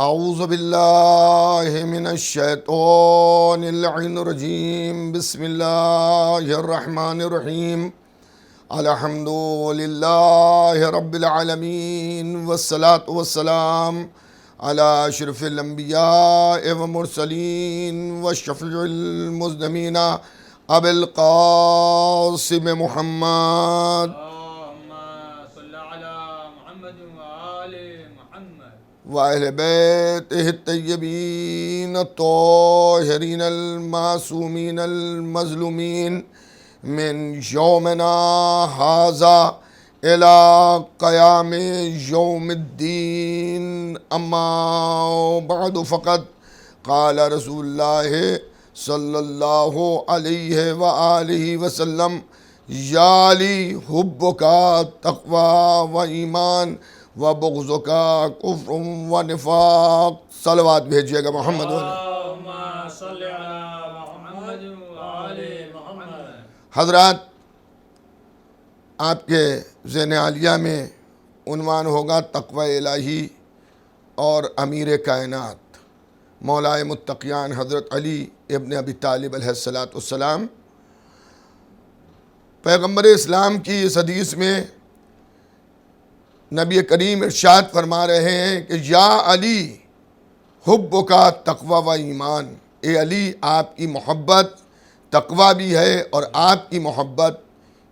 اعوذ باللہ من الشیطان اللعین الرجیم بسم اللہ الرحمن الرحیم الحمد للہ رب العالمین والصلاة والسلام علی اشرف الانبیاء والمرسلین والشفیع المذنبین ابی القاسم محمد وَأَهْلِ بَيْتِهِ الطَّيِّبِينَ الطَّاهِرِينَ الْمَعْصُومِينَ الْمَظْلُومِينَ مِنْ يَوْمِنَا هَذَا إِلَى قِيَامِ يَوْمِ الدِّينِ أَمَّا بَعْدُ فَقَدْ قَالَ رسول اللہ صلی اللہ علیہ وآلہ وسلم یا علی حبک تقوی و ایمان و بغضک کفر و نفاق. صلوات بھیجیے گا محمد حضرات. آپ کے ذہن عالیہ میں عنوان ہوگا تقوی الہی اور امیر کائنات مولائے متقیان حضرت علی ابن ابی طالب علیہ السلام. پیغمبر اسلام کی اس حدیث میں نبی کریم ارشاد فرما رہے ہیں کہ یا علی حبک تقوی و ایمان. اے علی آپ کی محبت تقوی بھی ہے اور آپ کی محبت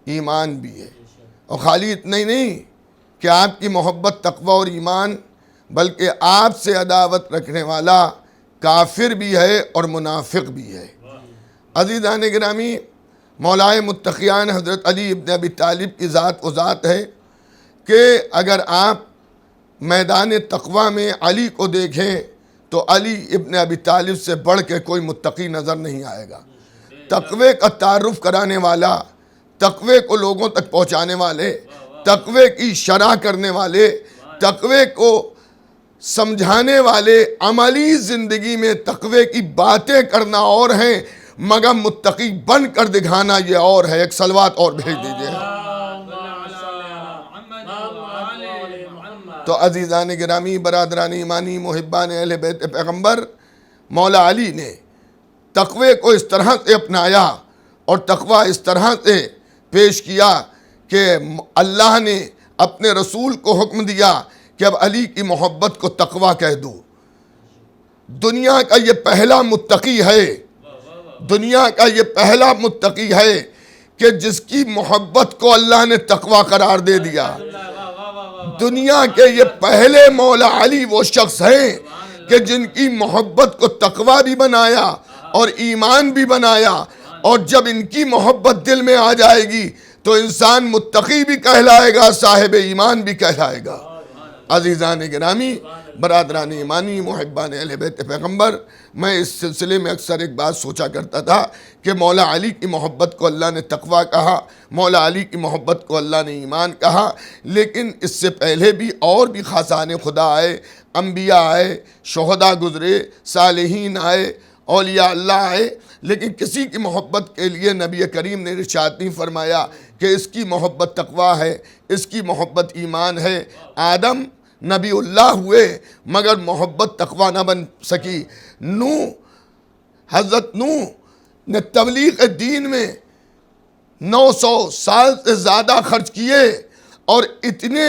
ایمان بھی ہے. اور خالی اتنا ہی نہیں کہ آپ کی محبت تقوی اور ایمان بلکہ آپ سے عداوت رکھنے والا کافر بھی ہے اور منافق بھی ہے. عزیزان گرامی، مولائے متقیان حضرت علی ابن ابی طالب کی ذات وہ ذات ہے کہ اگر آپ میدان تقوی میں علی کو دیکھیں تو علی ابن ابی طالب سے بڑھ کے کوئی متقی نظر نہیں آئے گا. تقوی کا تعارف کرانے والا، تقوی کو لوگوں تک پہنچانے والے، تقوی کی شرح کرنے والے، تقوی کو سمجھانے والے، عملی زندگی میں تقوی کی باتیں کرنا اور ہیں مگر متقی بن کر دکھانا یہ اور ہے. ایک صلوات اور بھیج دیجئے. تو عزیزان گرامی، برادران ایمانی، محبان اہل بیت پیغمبر، مولا علی نے تقوی کو اس طرح سے اپنایا اور تقوی اس طرح سے پیش کیا کہ اللہ نے اپنے رسول کو حکم دیا کہ اب علی کی محبت کو تقوی کہہ دو. دنیا کا یہ پہلا متقی ہے، دنیا کا یہ پہلا متقی ہے کہ جس کی محبت کو اللہ نے تقوی قرار دے دیا. دنیا کے یہ پہلے مولا علی وہ شخص ہیں کہ جن کی محبت کو تقوی بھی بنایا اور ایمان بھی بنایا. اور جب ان کی محبت دل میں آ جائے گی تو انسان متقی بھی کہلائے گا، صاحب ایمان بھی کہلائے گا. عزیزان گرامی، برادران ایمانی، محبان اہل بیت پیغمبر، میں اس سلسلے میں اکثر ایک بات سوچا کرتا تھا کہ مولا علی کی محبت کو اللہ نے تقوی کہا، مولا علی کی محبت کو اللہ نے ایمان کہا، لیکن اس سے پہلے بھی اور بھی خاصان خدا آئے، انبیاء آئے، شہداء گزرے، صالحین آئے، اولیاء اللہ آئے، لیکن کسی کی محبت کے لیے نبی کریم نے ارشاد نہیں فرمایا کہ اس کی محبت تقوی ہے، اس کی محبت ایمان ہے. آدم نبی اللہ ہوئے مگر محبت تقوی نہ بن سکی. حضرت نوح نے تبلیغ دین میں 900 سال سے زیادہ خرچ کیے اور اتنے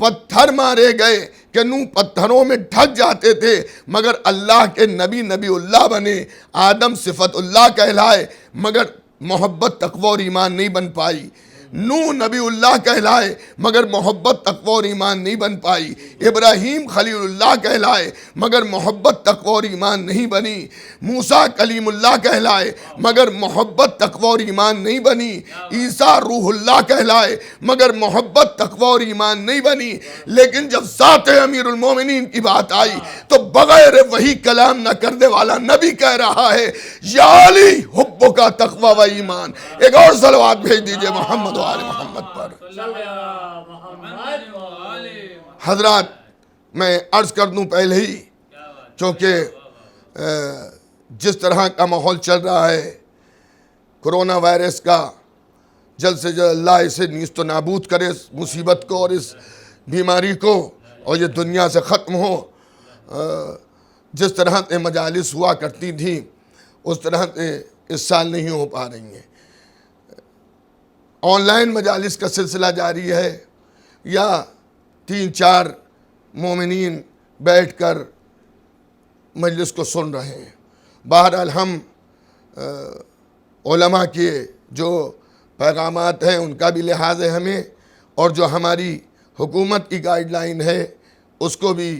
پتھر مارے گئے کہ نوح پتھروں میں ڈھک جاتے تھے مگر اللہ کے نبی اللہ بنے. آدم صفت اللہ کہلائے مگر محبت تقوی اور ایمان نہیں بن پائی. نوح نبی اللہ کہلائے مگر محبت تقوی اور ایمان نہیں بن پائی. ابراہیم خلیل اللہ کہلائے مگر محبت تقوی اور ایمان نہیں بنی. موسیٰ کلیم اللہ کہلائے مگر محبت تقوی اور ایمان نہیں بنی. عیسیٰ روح اللہ کہلائے مگر محبت تقوی اور ایمان نہیں بنی. لیکن جب ذات امیر المومنین کی بات آئی تو بغیر وہی کلام نہ کرنے والا نبی کہہ رہا ہے یا علی حبک تقوی و ایمان. ایک اور صلوات بھیج دیجئے محمد و آل محمد پر. حضرات، میں عرض کر دوں پہلے ہی، چونکہ جس طرح کا ماحول چل رہا ہے کرونا وائرس کا، جلد سے جلد اللہ اسے نیست و نابود کرے، اس مصیبت کو اور اس بیماری کو، اور یہ دنیا سے ختم ہو. جس طرح سے مجالس ہوا کرتی تھیں اس طرح سے اس سال نہیں ہو پا رہی ہیں۔ آن لائن مجالس کا سلسلہ جاری ہے یا 3-4 مومنین بیٹھ کر مجلس کو سن رہے ہیں۔ بہرحال ہم علماء کے جو پیغامات ہیں ان کا بھی لحاظ ہے ہمیں، اور جو ہماری حکومت کی گائیڈ لائن ہے اس کو بھی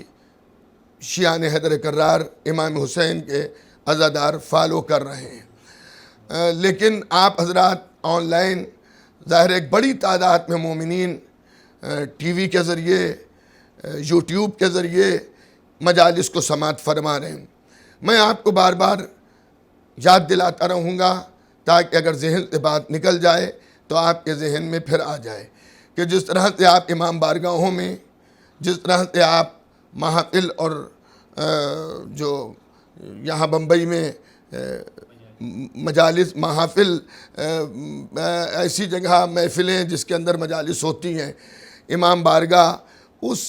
شیعان حیدر کرار امام حسین کے عزادار فالو کر رہے ہیں۔ لیکن آپ حضرات آن لائن ظاہر ایک بڑی تعداد میں مومنین ٹی وی کے ذریعے، یوٹیوب کے ذریعے مجالس کو سماعت فرما رہے ہیں۔ میں آپ کو بار بار یاد دلاتا رہوں گا تاکہ اگر ذہن سے بات نکل جائے تو آپ کے ذہن میں پھر آ جائے کہ جس طرح سے آپ امام بارگاہوں میں، جس طرح سے آپ محافل اور جو یہاں بمبئی میں مجالس محافل، ایسی جگہ محفلیں جس کے اندر مجالس ہوتی ہیں، امام بارگاہ، اس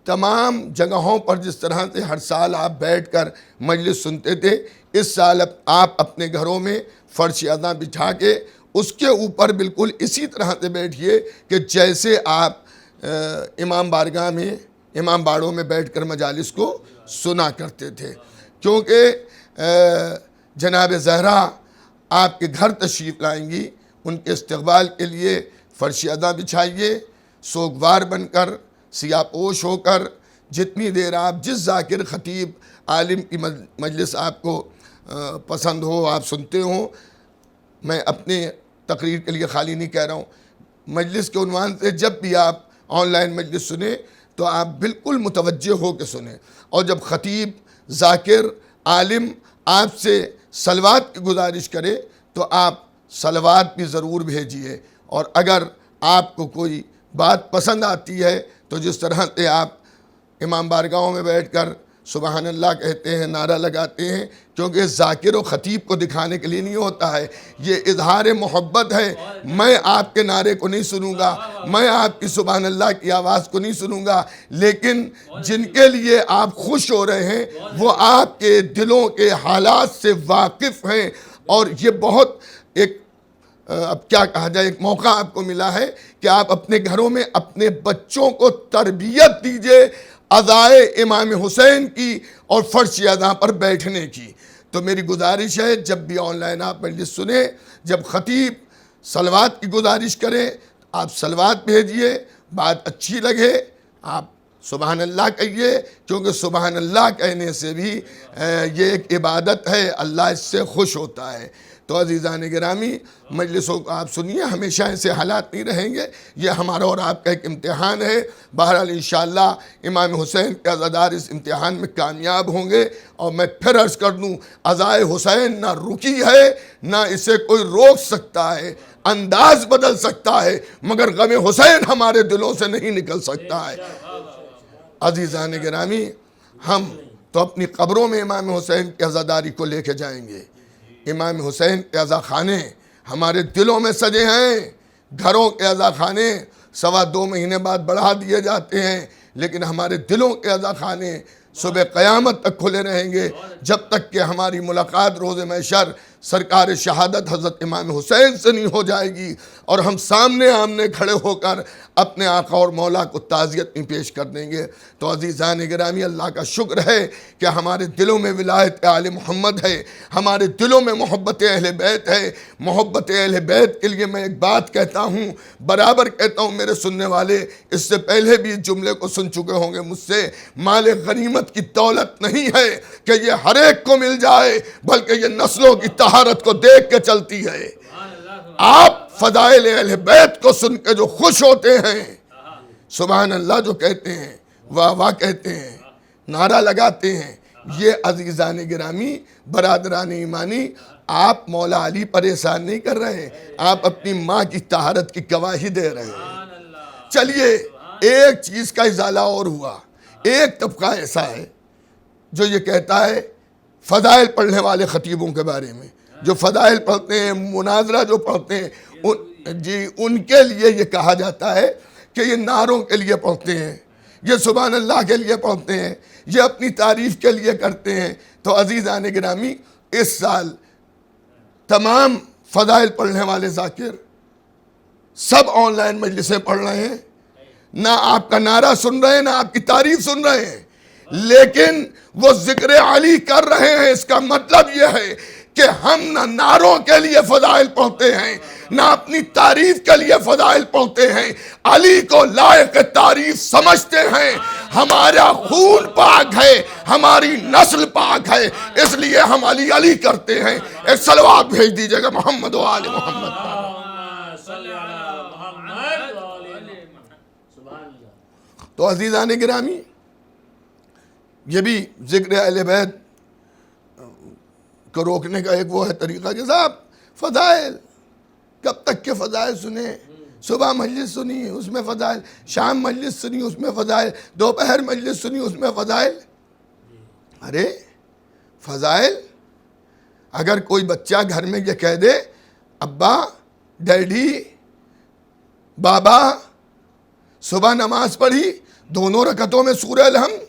تمام جگہوں پر جس طرح سے ہر سال آپ بیٹھ کر مجلس سنتے تھے، اس سال آپ اپنے گھروں میں فرش اذاں بچھا کے اس کے اوپر بالکل اسی طرح سے بیٹھیے کہ جیسے آپ امام بارگاہ میں، امام باڑوں میں بیٹھ کر مجالس کو سنا کرتے تھے، کیونکہ جناب زہرا آپ کے گھر تشریف لائیں گی۔ ان کے استقبال کے لیے فرش اذاں بچھائیے، سوگوار بن کر، سیاہ پوش ہو کر، جتنی دیر آپ جس ذاکر خطیب عالم کی مجلس آپ کو پسند ہو، آپ سنتے ہوں۔ میں اپنے تقریر کے لیے خالی نہیں کہہ رہا ہوں، مجلس کے عنوان سے جب بھی آپ آن لائن مجلس سنیں تو آپ بالکل متوجہ ہو کے سنیں، اور جب خطیب، ذاکر، عالم آپ سے صلوات کی گزارش کرے تو آپ صلوات بھی ضرور بھیجیے، اور اگر آپ کو کوئی بات پسند آتی ہے تو جس طرح سے آپ امام بارگاہوں میں بیٹھ کر سبحان اللہ کہتے ہیں، نعرہ لگاتے ہیں، کیونکہ ذاکر و خطیب کو دکھانے کے لیے نہیں ہوتا ہے، یہ اظہار محبت ہے۔ میں آپ کے نعرے کو نہیں سنوں گا، میں آپ کی سبحان اللہ کی آواز کو نہیں سنوں گا، لیکن جن کے لیے آپ خوش ہو رہے ہیں وہ آپ کے دلوں کے حالات سے واقف ہیں، اور یہ بہت ایک اب کیا کہا جائے، ایک موقع آپ کو ملا ہے کہ آپ اپنے گھروں میں اپنے بچوں کو تربیت دیجئے ادائے امام حسین کی اور فرش اذاں پر بیٹھنے کی۔ تو میری گزارش ہے جب بھی آن لائن آپ مجلس سنیں، جب خطیب صلوات کی گزارش کریں آپ صلوات بھیجیے، بات اچھی لگے آپ سبحان اللہ کہیے، کیونکہ سبحان اللہ کہنے سے بھی یہ ایک عبادت ہے، اللہ اس سے خوش ہوتا ہے۔ تو عزیزان گرامی، مجلسوں کو آپ سنیے، ہمیشہ ایسے حالات نہیں رہیں گے، یہ ہمارا اور آپ کا ایک امتحان ہے۔ بہرحال انشاءاللہ امام حسین کے عزادار اس امتحان میں کامیاب ہوں گے، اور میں پھر عرض کر دوں، عزائے حسین نہ رکی ہے نہ اسے کوئی روک سکتا ہے، انداز بدل سکتا ہے، مگر غم حسین ہمارے دلوں سے نہیں نکل سکتا ہے۔ عزیزان گرامی، ہم تو اپنی قبروں میں امام حسین کی عزاداری کو لے کے جائیں گے۔ امام حسین کے عزا خانے ہمارے دلوں میں سجے ہیں، گھروں کے عزا خانے 2.25 مہینے بعد بڑھا دیے جاتے ہیں، لیکن ہمارے دلوں کے عزا خانے صبح قیامت تک کھلے رہیں گے، جب تک کہ ہماری ملاقات روز محشر سرکار شہادت حضرت امام حسین سے نہیں ہو جائے گی، اور ہم سامنے آمنے کھڑے ہو کر اپنے آقا اور مولا کو تعزیت نہیں پیش کر دیں گے۔ تو عزیزان گرامی، اللہ کا شکر ہے کہ ہمارے دلوں میں ولایت آل محمد ہے، ہمارے دلوں میں محبت اہل بیت ہے۔ محبت اہل بیت کے لیے میں ایک بات کہتا ہوں، برابر کہتا ہوں، میرے سننے والے اس سے پہلے بھی اس جملے کو سن چکے ہوں گے مجھ سے، مال غنیمت کی دولت نہیں ہے کہ یہ ہر ایک کو مل جائے، بلکہ یہ نسلوں کی طہارت کو دیکھ کے چلتی ہے۔ آپ فضائل اہل بیت کو سن کے جو خوش ہوتے ہیں، سبحان اللہ جو کہتے ہیں، واہ واہ کہتے ہیں، نعرہ لگاتے ہیں، یہ عزیزان گرامی، برادران ایمانی، آپ مولا علی پر احسان نہیں کر رہے، آپ اپنی ماں کی طہارت کی گواہی دے رہے ہیں۔ چلیے ایک چیز کا ازالہ اور ہوا، ایک طبقہ ایسا ہے جو یہ کہتا ہے فضائل پڑھنے والے خطیبوں کے بارے میں، جو فضائل پڑھتے ہیں، مناظرہ جو پڑھتے ہیں، ان کے لیے یہ کہا جاتا ہے کہ یہ نعروں کے لیے پڑھتے ہیں، یہ سبحان اللہ کے لیے پڑھتے ہیں، یہ اپنی تعریف کے لیے کرتے ہیں۔ تو عزیزان گرامی، اس سال تمام فضائل پڑھنے والے ذاکر سب آن لائن مجلسیں پڑھ رہے ہیں، نہ آپ کا نعرہ سن رہے ہیں نہ آپ کی تعریف سن رہے ہیں، لیکن وہ ذکر علی کر رہے ہیں۔ اس کا مطلب یہ ہے کہ ہم نہ نعروں کے لیے فضائل پڑھتے ہیں نہ اپنی تعریف کے لیے فضائل پڑھتے ہیں، علی کو لائق تعریف سمجھتے ہیں۔ ہمارا خون پاک ہے، ہماری نسل پاک ہے، اس لیے ہم علی علی کرتے ہیں۔ ایک صلوات بھیج دیجئے گا محمد و آل محمد پر۔ تو عزیزان گرامی، یہ بھی ذکر اہل بیت کو روکنے کا ایک وہ ہے طریقہ کہ صاحب فضائل کب تک کے فضائل سنیں؟ صبح مجلس سنی اس میں فضائل، شام مجلس سنی اس میں فضائل، دوپہر مجلس سنی اس میں فضائل۔ ارے فضائل، اگر کوئی بچہ گھر میں یہ کہہ دے ابا، ڈیڈی، بابا صبح نماز پڑھی 2 رکعتوں میں سورہ الحمد،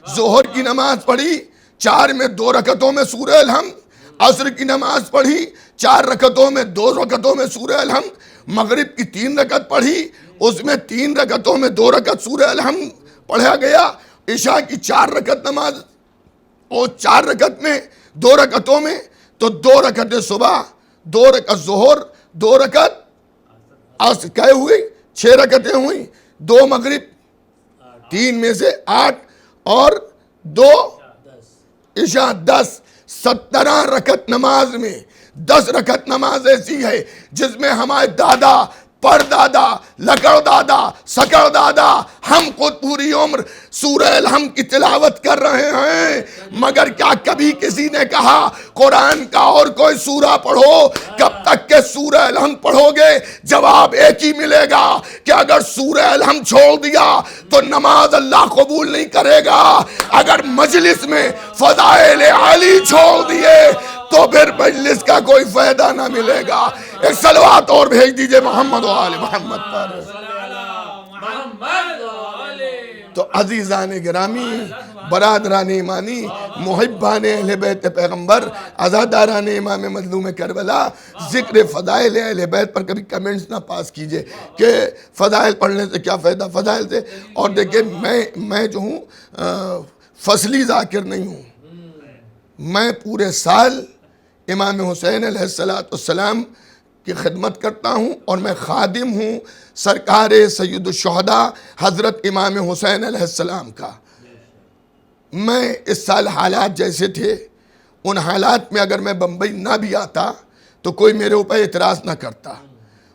ظہر کی نماز پڑھی 4 میں 2 رکعتوں میں سورہ الحمد، عصر کی نماز پڑھی 4 رکعتوں میں 2 رکعتوں میں سورہ الحمد، مغرب کی 3 رکعت پڑھی اس میں 3 رکعتوں میں 2 رکعت سورہ الحمد پڑھا گیا، عشاء کی 4 رکعت نماز اور 4 رکعت میں 2 رکعتوں میں تو 2 رکعت صبح، 2 رکعت ظہر، 2 رکعت عصر، کہے ہوئی 6 رکعتیں ہوئی، 2 مغرب، 3 میں سے 8 اور 2 عشاء، 10، 17 رکعت نماز میں 10 رکعت نماز ایسی ہے جس میں ہمارے دادا، پردادا، لکڑ دادا، سکڑ دادا، ہم خود پوری عمر سورہ الحمد کی تلاوت کر رہے ہیں، مگر کیا کبھی کسی نے کہا قرآن کا اور کوئی سورہ پڑھو؟ کب تک کہ سورہ الحمد پڑھو گے؟ جواب ایک ہی ملے گا کہ اگر سورہ الحمد چھوڑ دیا تو نماز اللہ قبول نہیں کرے گا، اگر مجلس میں فضائل علی چھوڑ دیے تو پھر مجلس کا کوئی فائدہ نہ ملے گا۔ ایک صلوات اور بھیج دیجئے محمد و آل محمد پر۔ تو عزیزان گرامی، برادران ایمانی، محبان اہل بیت پیغمبر، عزاداران امام مظلوم کربلا، ذکر فضائل اہل بیت پر کبھی کمنٹس نہ پاس کیجئے کہ فضائل پڑھنے سے کیا فائدہ، فضائل سے۔ اور دیکھیں میں جو ہوں فصلی ذاکر نہیں ہوں، میں پورے سال امام حسین علیہ السلام کی خدمت کرتا ہوں اور میں خادم ہوں سرکار سید الشہداء حضرت امام حسین علیہ السلام کا۔ میں اس سال حالات جیسے تھے، ان حالات میں اگر میں بمبئی نہ بھی آتا تو کوئی میرے اوپر اعتراض نہ کرتا۔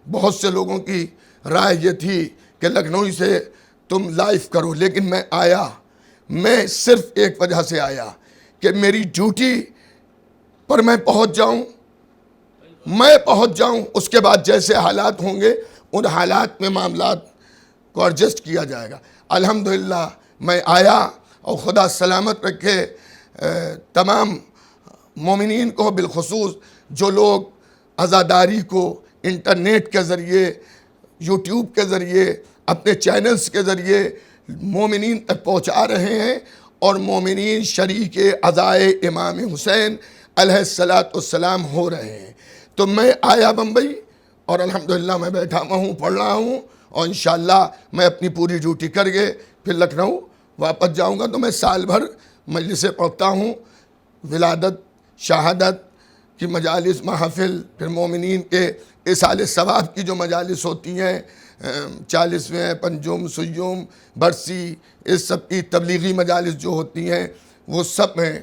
بہت سے لوگوں کی رائے یہ تھی کہ لکھنؤ سے تم لائف کرو، لیکن میں آیا۔ میں صرف ایک وجہ سے آیا کہ میری ڈیوٹی پر میں پہنچ جاؤں، اس کے بعد جیسے حالات ہوں گے ان حالات میں معاملات کو ایڈجسٹ کیا جائے گا۔ الحمدللہ میں آیا، اور خدا سلامت رکھے تمام مومنین کو، بالخصوص جو لوگ عزاداری کو انٹرنیٹ کے ذریعے، یوٹیوب کے ذریعے، اپنے چینلز کے ذریعے مومنین تک پہنچا رہے ہیں، اور مومنین شریک عزائے امام حسین علیہ السلام ہو رہے ہیں۔ تو میں آیا بمبئی، اور الحمدللہ میں بیٹھا ہوں، پڑھ رہا ہوں، اور انشاءاللہ میں اپنی پوری ڈیوٹی کر کے پھر لکھنؤ واپس جاؤں گا۔ تو میں سال بھر مجلسیں پڑھتا ہوں، ولادت، شہادت کی مجالس، محافل، پھر مومنین کے اصال ثواب کی جو مجالس ہوتی ہیں، 40ویں، پنجم، سیوم، برسی، اس سب کی تبلیغی مجالس جو ہوتی ہیں وہ سب میں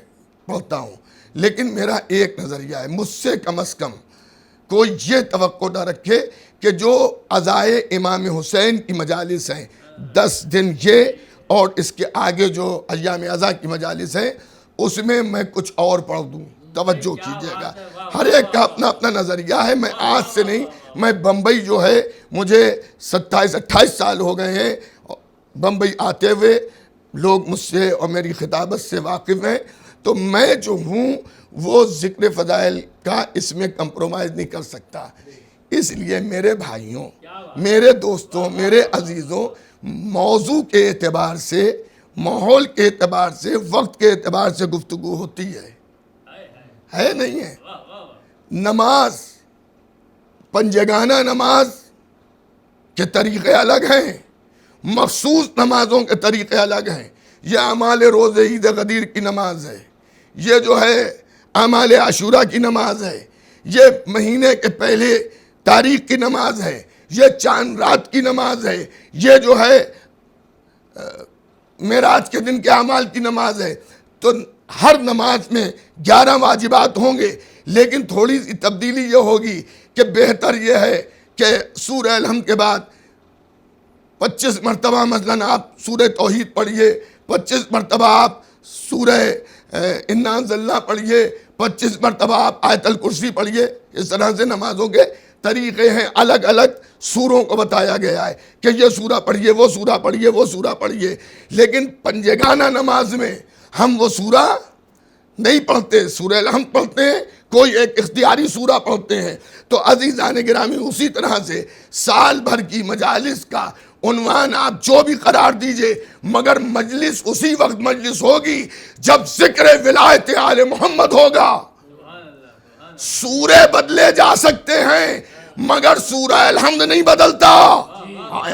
پڑھتا ہوں۔ لیکن میرا ایک نظریہ ہے، مجھ سے کم از کم کوئی یہ توقع نہ رکھے کہ جو عزائے امام حسین کی مجالس ہیں 10 دن یہ، اور اس کے آگے جو ایام عزا کی مجالس ہیں اس میں میں کچھ اور پڑھ دوں۔ توجہ کیجئے گا، ہر ایک کا اپنا اپنا نظریہ ہے۔ میں آج سے نہیں، میں بمبئی جو ہے مجھے 27-28 سال ہو گئے ہیں بمبئی آتے ہوئے، لوگ مجھ سے اور میری خطابت سے واقف ہیں، تو میں جو ہوں وہ ذکر فضائل کا اس میں کمپرومائز نہیں کر سکتا۔ اس لیے میرے بھائیوں، میرے دوستوں، میرے عزیزوں، موضوع کے اعتبار سے ماحول کے اعتبار سے، وقت کے اعتبار سے گفتگو ہوتی ہے نہیں ہے؟ نماز، پنجگانہ نماز کے طریقے الگ ہیں، مخصوص نمازوں کے طریقے الگ ہیں۔ یہ اعمال روز عید غدیر کی نماز ہے، یہ جو ہے اعمال عاشورہ کی نماز ہے، یہ مہینے کے پہلے تاریخ کی نماز ہے، یہ چاند رات کی نماز ہے، یہ جو ہے معراج کے دن کے اعمال کی نماز ہے۔ تو ہر نماز میں 11 واجبات ہوں گے، لیکن تھوڑی سی تبدیلی یہ ہوگی کہ بہتر یہ ہے کہ سورہ الحمد کے بعد 25 مرتبہ مثلاً آپ سورہ توحید پڑھیے، 25 مرتبہ آپ سورہ انا انزلنا پڑھیے، 25 مرتبہ آپ آیت الکرسی پڑھیے۔ اس طرح سے نمازوں کے طریقے ہیں، الگ الگ سوروں کو بتایا گیا ہے کہ یہ سورہ پڑھیے، وہ سورہ پڑھیے، وہ سورہ پڑھیے۔ لیکن پنجگانہ نماز میں ہم وہ سورہ نہیں پڑھتے، سورہ الحمد پڑھتے ہیں، کوئی ایک اختیاری سورہ پڑھتے ہیں۔ تو عزیزان گرامی، اسی طرح سے سال بھر کی مجالس کا عنوان آپ جو بھی قرار دیجئے، مگر مجلس اسی وقت مجلس ہوگی جب ذکر ولایت آل محمد ہوگا۔ سورے بدلے جا سکتے ہیں مگر سورہ الحمد نہیں بدلتا۔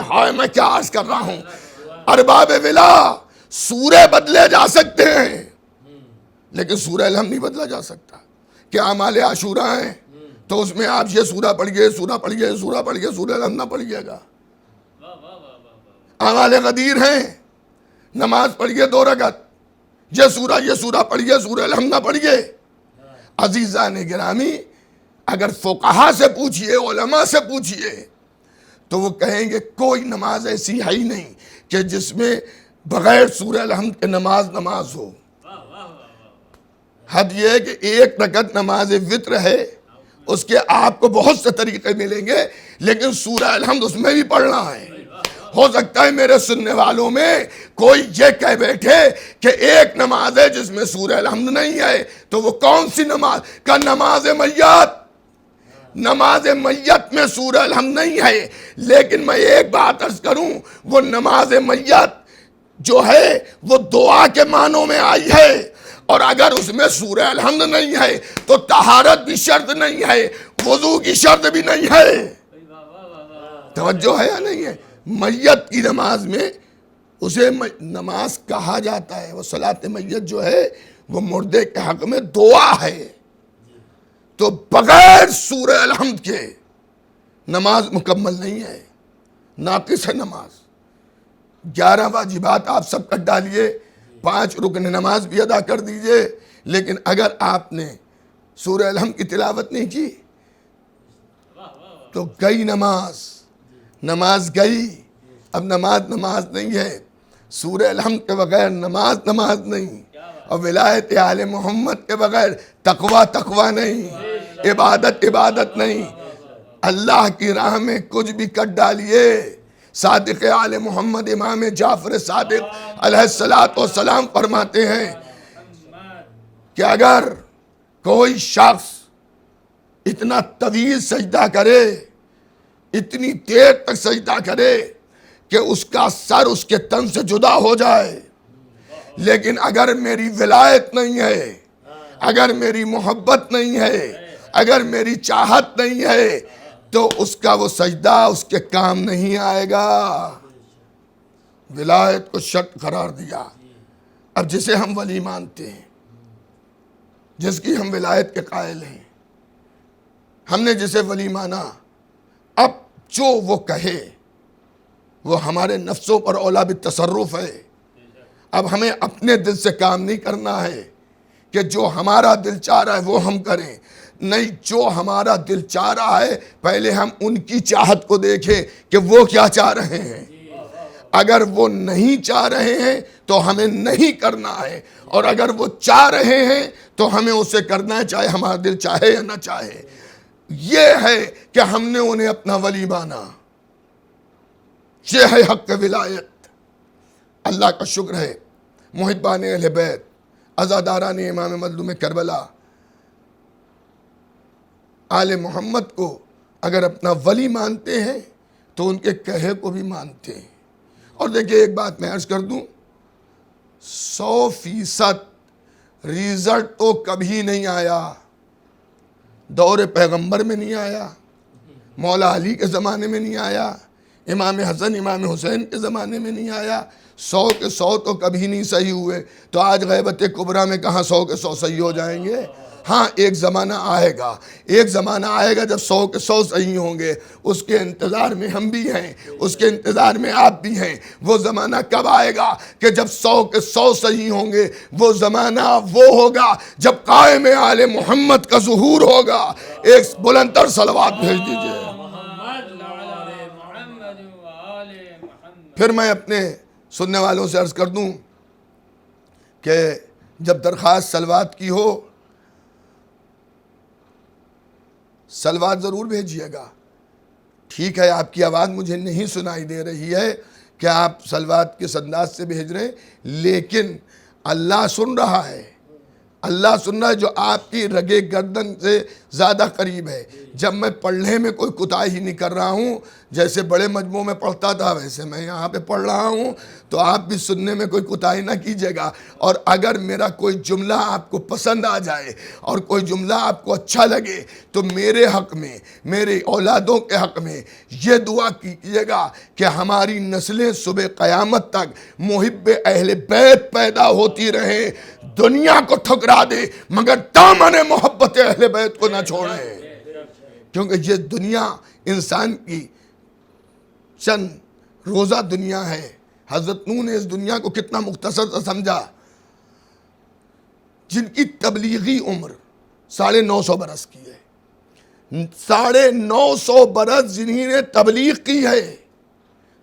ہائے میں کیا عرض کر رہا ہوں، ارباب ولا، سورے بدلے جا سکتے ہیں لیکن سورہ الحمد نہیں بدلا جا سکتا۔ کہ اعمال عاشورہ ہیں تو اس میں آپ یہ سورہ پڑھیے، سورہ پڑھیے، سورہ پڑھیے، سورہ الحمد نہ پڑھیے گا۔ اعمال غدیر ہیں، نماز پڑھیے 2 رکعت، یہ سورہ پڑھیے، سورہ الحمد نہ پڑھیے۔ عزیزان گرامی، اگر فقہا سے پوچھئے، علماء سے پوچھئے، تو وہ کہیں گے کوئی نماز ایسی ہے ہی نہیں کہ جس میں بغیر سورہ الحمد کے نماز ہو۔ حد یہ ہے کہ 1 رکعت نماز وتر ہے، اس کے آپ کو بہت سے طریقے ملیں گے، لیکن سورہ الحمد اس میں بھی پڑھنا ہے۔ ہو سکتا ہے میرے سننے والوں میں کوئی یہ کہہ بیٹھے کہ ایک نماز ہے جس میں سورہ الحمد نہیں ہے، تو وہ کون سی نماز؟ کا نماز میت۔ نماز میت میں سورہ الحمد نہیں ہے، لیکن میں ایک بات عرض کروں، وہ نماز میت جو ہے وہ دعا کے معنوں میں آئی ہے، اور اگر اس میں سورہ الحمد نہیں ہے تو طہارت بھی شرط نہیں ہے، وضو کی شرط بھی نہیں ہے۔ توجہ ہے یا نہیں ہے؟ میت کی نماز میں اسے نماز کہا جاتا ہے، وہ صلاۃ میت جو ہے وہ مردے کے حق میں دعا ہے۔ تو بغیر سورہ الحمد کے نماز مکمل نہیں ہے، ناقص ہے نماز۔ 11 واجبات آپ سب کر ڈالیے، 5 رکن نماز بھی ادا کر دیجئے، لیکن اگر آپ نے سورہ الحمد کی تلاوت نہیں کی تو گئی نماز گئی۔ اب نماز نہیں ہے، سورہ الحمد کے بغیر نماز نہیں، اور ولایت آل محمد کے بغیر تقوی نہیں، عبادت نہیں۔ اللہ کی راہ میں کچھ بھی کر ڈالیے۔ صادق آل محمد امام جعفر صادق علیہ السلام فرماتے ہیں کہ اگر کوئی شخص اتنا طویل سجدہ کرے، اتنی دیر تک سجدہ کرے کہ اس کا سر اس کے تن سے جدا ہو جائے، لیکن اگر میری ولایت نہیں ہے، اگر میری محبت نہیں ہے، اگر میری چاہت نہیں ہے، تو اس کا وہ سجدہ اس کے کام نہیں آئے گا۔ ولایت کو شرط قرار دیا۔ اب جسے ہم ولی مانتے ہیں، جس کی ہم ولایت کے قائل ہیں، ہم نے جسے ولی مانا، اب جو وہ کہے وہ ہمارے نفسوں پر اولا بالتصرف ہے۔ اب ہمیں اپنے دل سے کام نہیں کرنا ہے کہ جو ہمارا دل چاہ رہا ہے وہ ہم کریں، نہیں، جو ہمارا دل چاہ رہا ہے پہلے ہم ان کی چاہت کو دیکھیں کہ وہ کیا چاہ رہے ہیں۔ اگر وہ نہیں چاہ رہے ہیں تو ہمیں نہیں کرنا ہے، اور اگر وہ چاہ رہے ہیں تو ہمیں اسے کرنا ہے، چاہے ہمارا دل چاہے یا نہ چاہے۔ یہ ہے کہ ہم نے انہیں اپنا ولی مانا، یہ ہے حق ولایت۔ اللہ کا شکر ہے، محبان اہل بیت، عزاداران امام مظلوم کربلا، آل محمد کو اگر اپنا ولی مانتے ہیں تو ان کے کہے کو بھی مانتے ہیں۔ اور دیکھیں ایک بات میں عرض کر دوں، 100% ریزلٹ تو کبھی نہیں آیا، دور پیغمبر میں نہیں آیا، مولا علی کے زمانے میں نہیں آیا، امام حسن امام حسین کے زمانے میں نہیں آیا، 100 کے 100 تو کبھی نہیں صحیح ہوئے، تو آج غیبت کبریٰ میں کہاں 100 کے 100 صحیح ہو جائیں گے؟ ہاں ایک زمانہ آئے گا، ایک زمانہ آئے گا جب 100 کے 100 صحیح ہوں گے، اس کے انتظار میں ہم بھی ہیں، اس کے انتظار میں آپ بھی ہیں۔ وہ زمانہ کب آئے گا کہ جب 100 کے 100 صحیح ہوں گے؟ وہ زمانہ وہ ہوگا جب قائم آل محمد کا ظہور ہوگا۔ ایک بلندر صلوات بھیج دیجئے۔ پھر میں اپنے سننے والوں سے عرض کر دوں کہ جب درخواست صلوات کی ہو، صلوات ضرور بھیجیے گا۔ ٹھیک ہے آپ کی آواز مجھے نہیں سنائی دے رہی ہے کہ آپ صلوات کے انداز سے بھیج رہے ہیں، لیکن اللہ سن رہا ہے، اللہ سن رہا ہے جو آپ کی رگے گردن سے زیادہ قریب ہے۔ جب میں پڑھنے میں کوئی کوتاہی نہیں کر رہا ہوں، جیسے بڑے مجموع میں پڑھتا تھا ویسے میں یہاں پہ پڑھ رہا ہوں، تو آپ بھی سننے میں کوئی کوتاہی نہ کیجیے گا۔ اور اگر میرا کوئی جملہ آپ کو پسند آ جائے اور کوئی جملہ آپ کو اچھا لگے تو میرے حق میں، میرے اولادوں کے حق میں یہ دعا کیجیے گا کہ ہماری نسلیں صبح قیامت تک محب اہل بیت پیدا ہوتی رہیں، دنیا کو ٹھکرا دے مگر دامن محبت اہل بیت کو نہ چھوڑیں، کیونکہ یہ دنیا انسان کی چند روزہ دنیا ہے۔ حضرت نوح نے اس دنیا کو کتنا مختصر سا سمجھا۔ جن کی تبلیغی عمر 950 برس کی ہے، 950 برس جنہی نے تبلیغ کی ہے،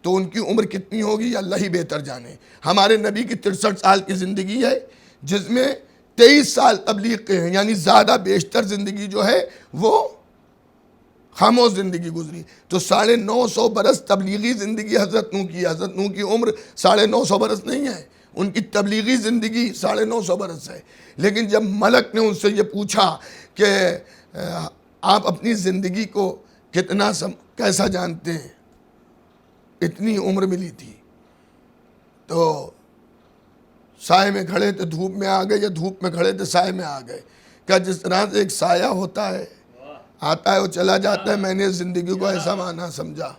تو ان کی عمر کتنی ہوگی اللہ ہی بہتر جانے۔ ہمارے نبی کی 63 سال کی زندگی ہے، جس میں 23 سال تبلیغ کے ہیں، یعنی زیادہ بیشتر زندگی جو ہے وہ خاموش زندگی گزری۔ تو 950 برس تبلیغی زندگی حضرت نوح کی۔ حضرت نوح کی عمر 950 برس نہیں ہے، ان کی تبلیغی زندگی 950 برس ہے۔ لیکن جب ملک نے ان سے یہ پوچھا کہ آپ اپنی زندگی کو کتنا کیسا جانتے ہیں، اتنی عمر ملی تھی، تو سائے میں کھڑے تھے دھوپ میں آ گئے، یا دھوپ میں کھڑے تھے سائے میں آ گئے۔ کیا جس طرح سے ایک سایہ ہوتا ہے، آتا ہے وہ چلا جاتا ہے، میں نے زندگی کو ایسا معنی سمجھا۔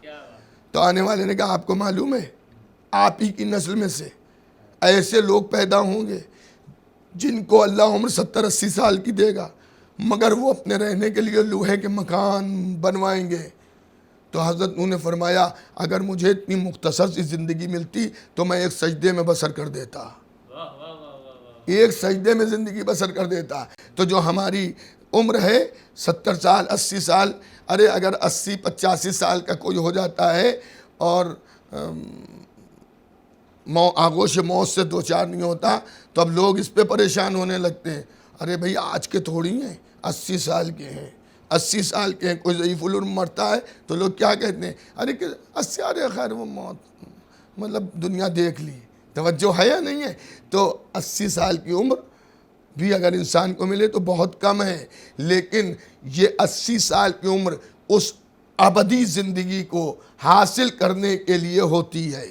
تو آنے والے نے کہا آپ کو معلوم ہے آپ ہی کی نسل میں سے ایسے لوگ پیدا ہوں گے جن کو اللہ عمر 70-80 سال کی دے گا، مگر وہ اپنے رہنے کے لیے لوہے کے مکان بنوائیں گے۔ تو حضرت نوح نے فرمایا اگر مجھے اتنی مختصر سی زندگی ملتی تو میں ایک سجدے میں بسر کر دیتا، ایک سجدے میں زندگی بسر کر دیتا۔ تو جو ہماری عمر ہے 70 سال 80 سال، ارے اگر 80-85 سال کا کوئی ہو جاتا ہے اور آغوش موت سے دو چار نہیں ہوتا تو اب لوگ اس پہ پریشان ہونے لگتے ہیں، ارے بھئی آج کے تھوڑی ہیں، 80 سال کے ہیں، 80 سال کے ہیں، کوئی ضعیف العمر مرتا ہے تو لوگ کیا کہتے ہیں، ارے 80، ارے خیر وہ موت مطلب دنیا دیکھ لی، توجہ ہے یا نہیں ہے؟ تو 80 سال کی عمر بھی اگر انسان کو ملے تو بہت کم ہے، لیکن یہ 80 سال کی عمر اس ابدی زندگی کو حاصل کرنے کے لیے ہوتی ہے۔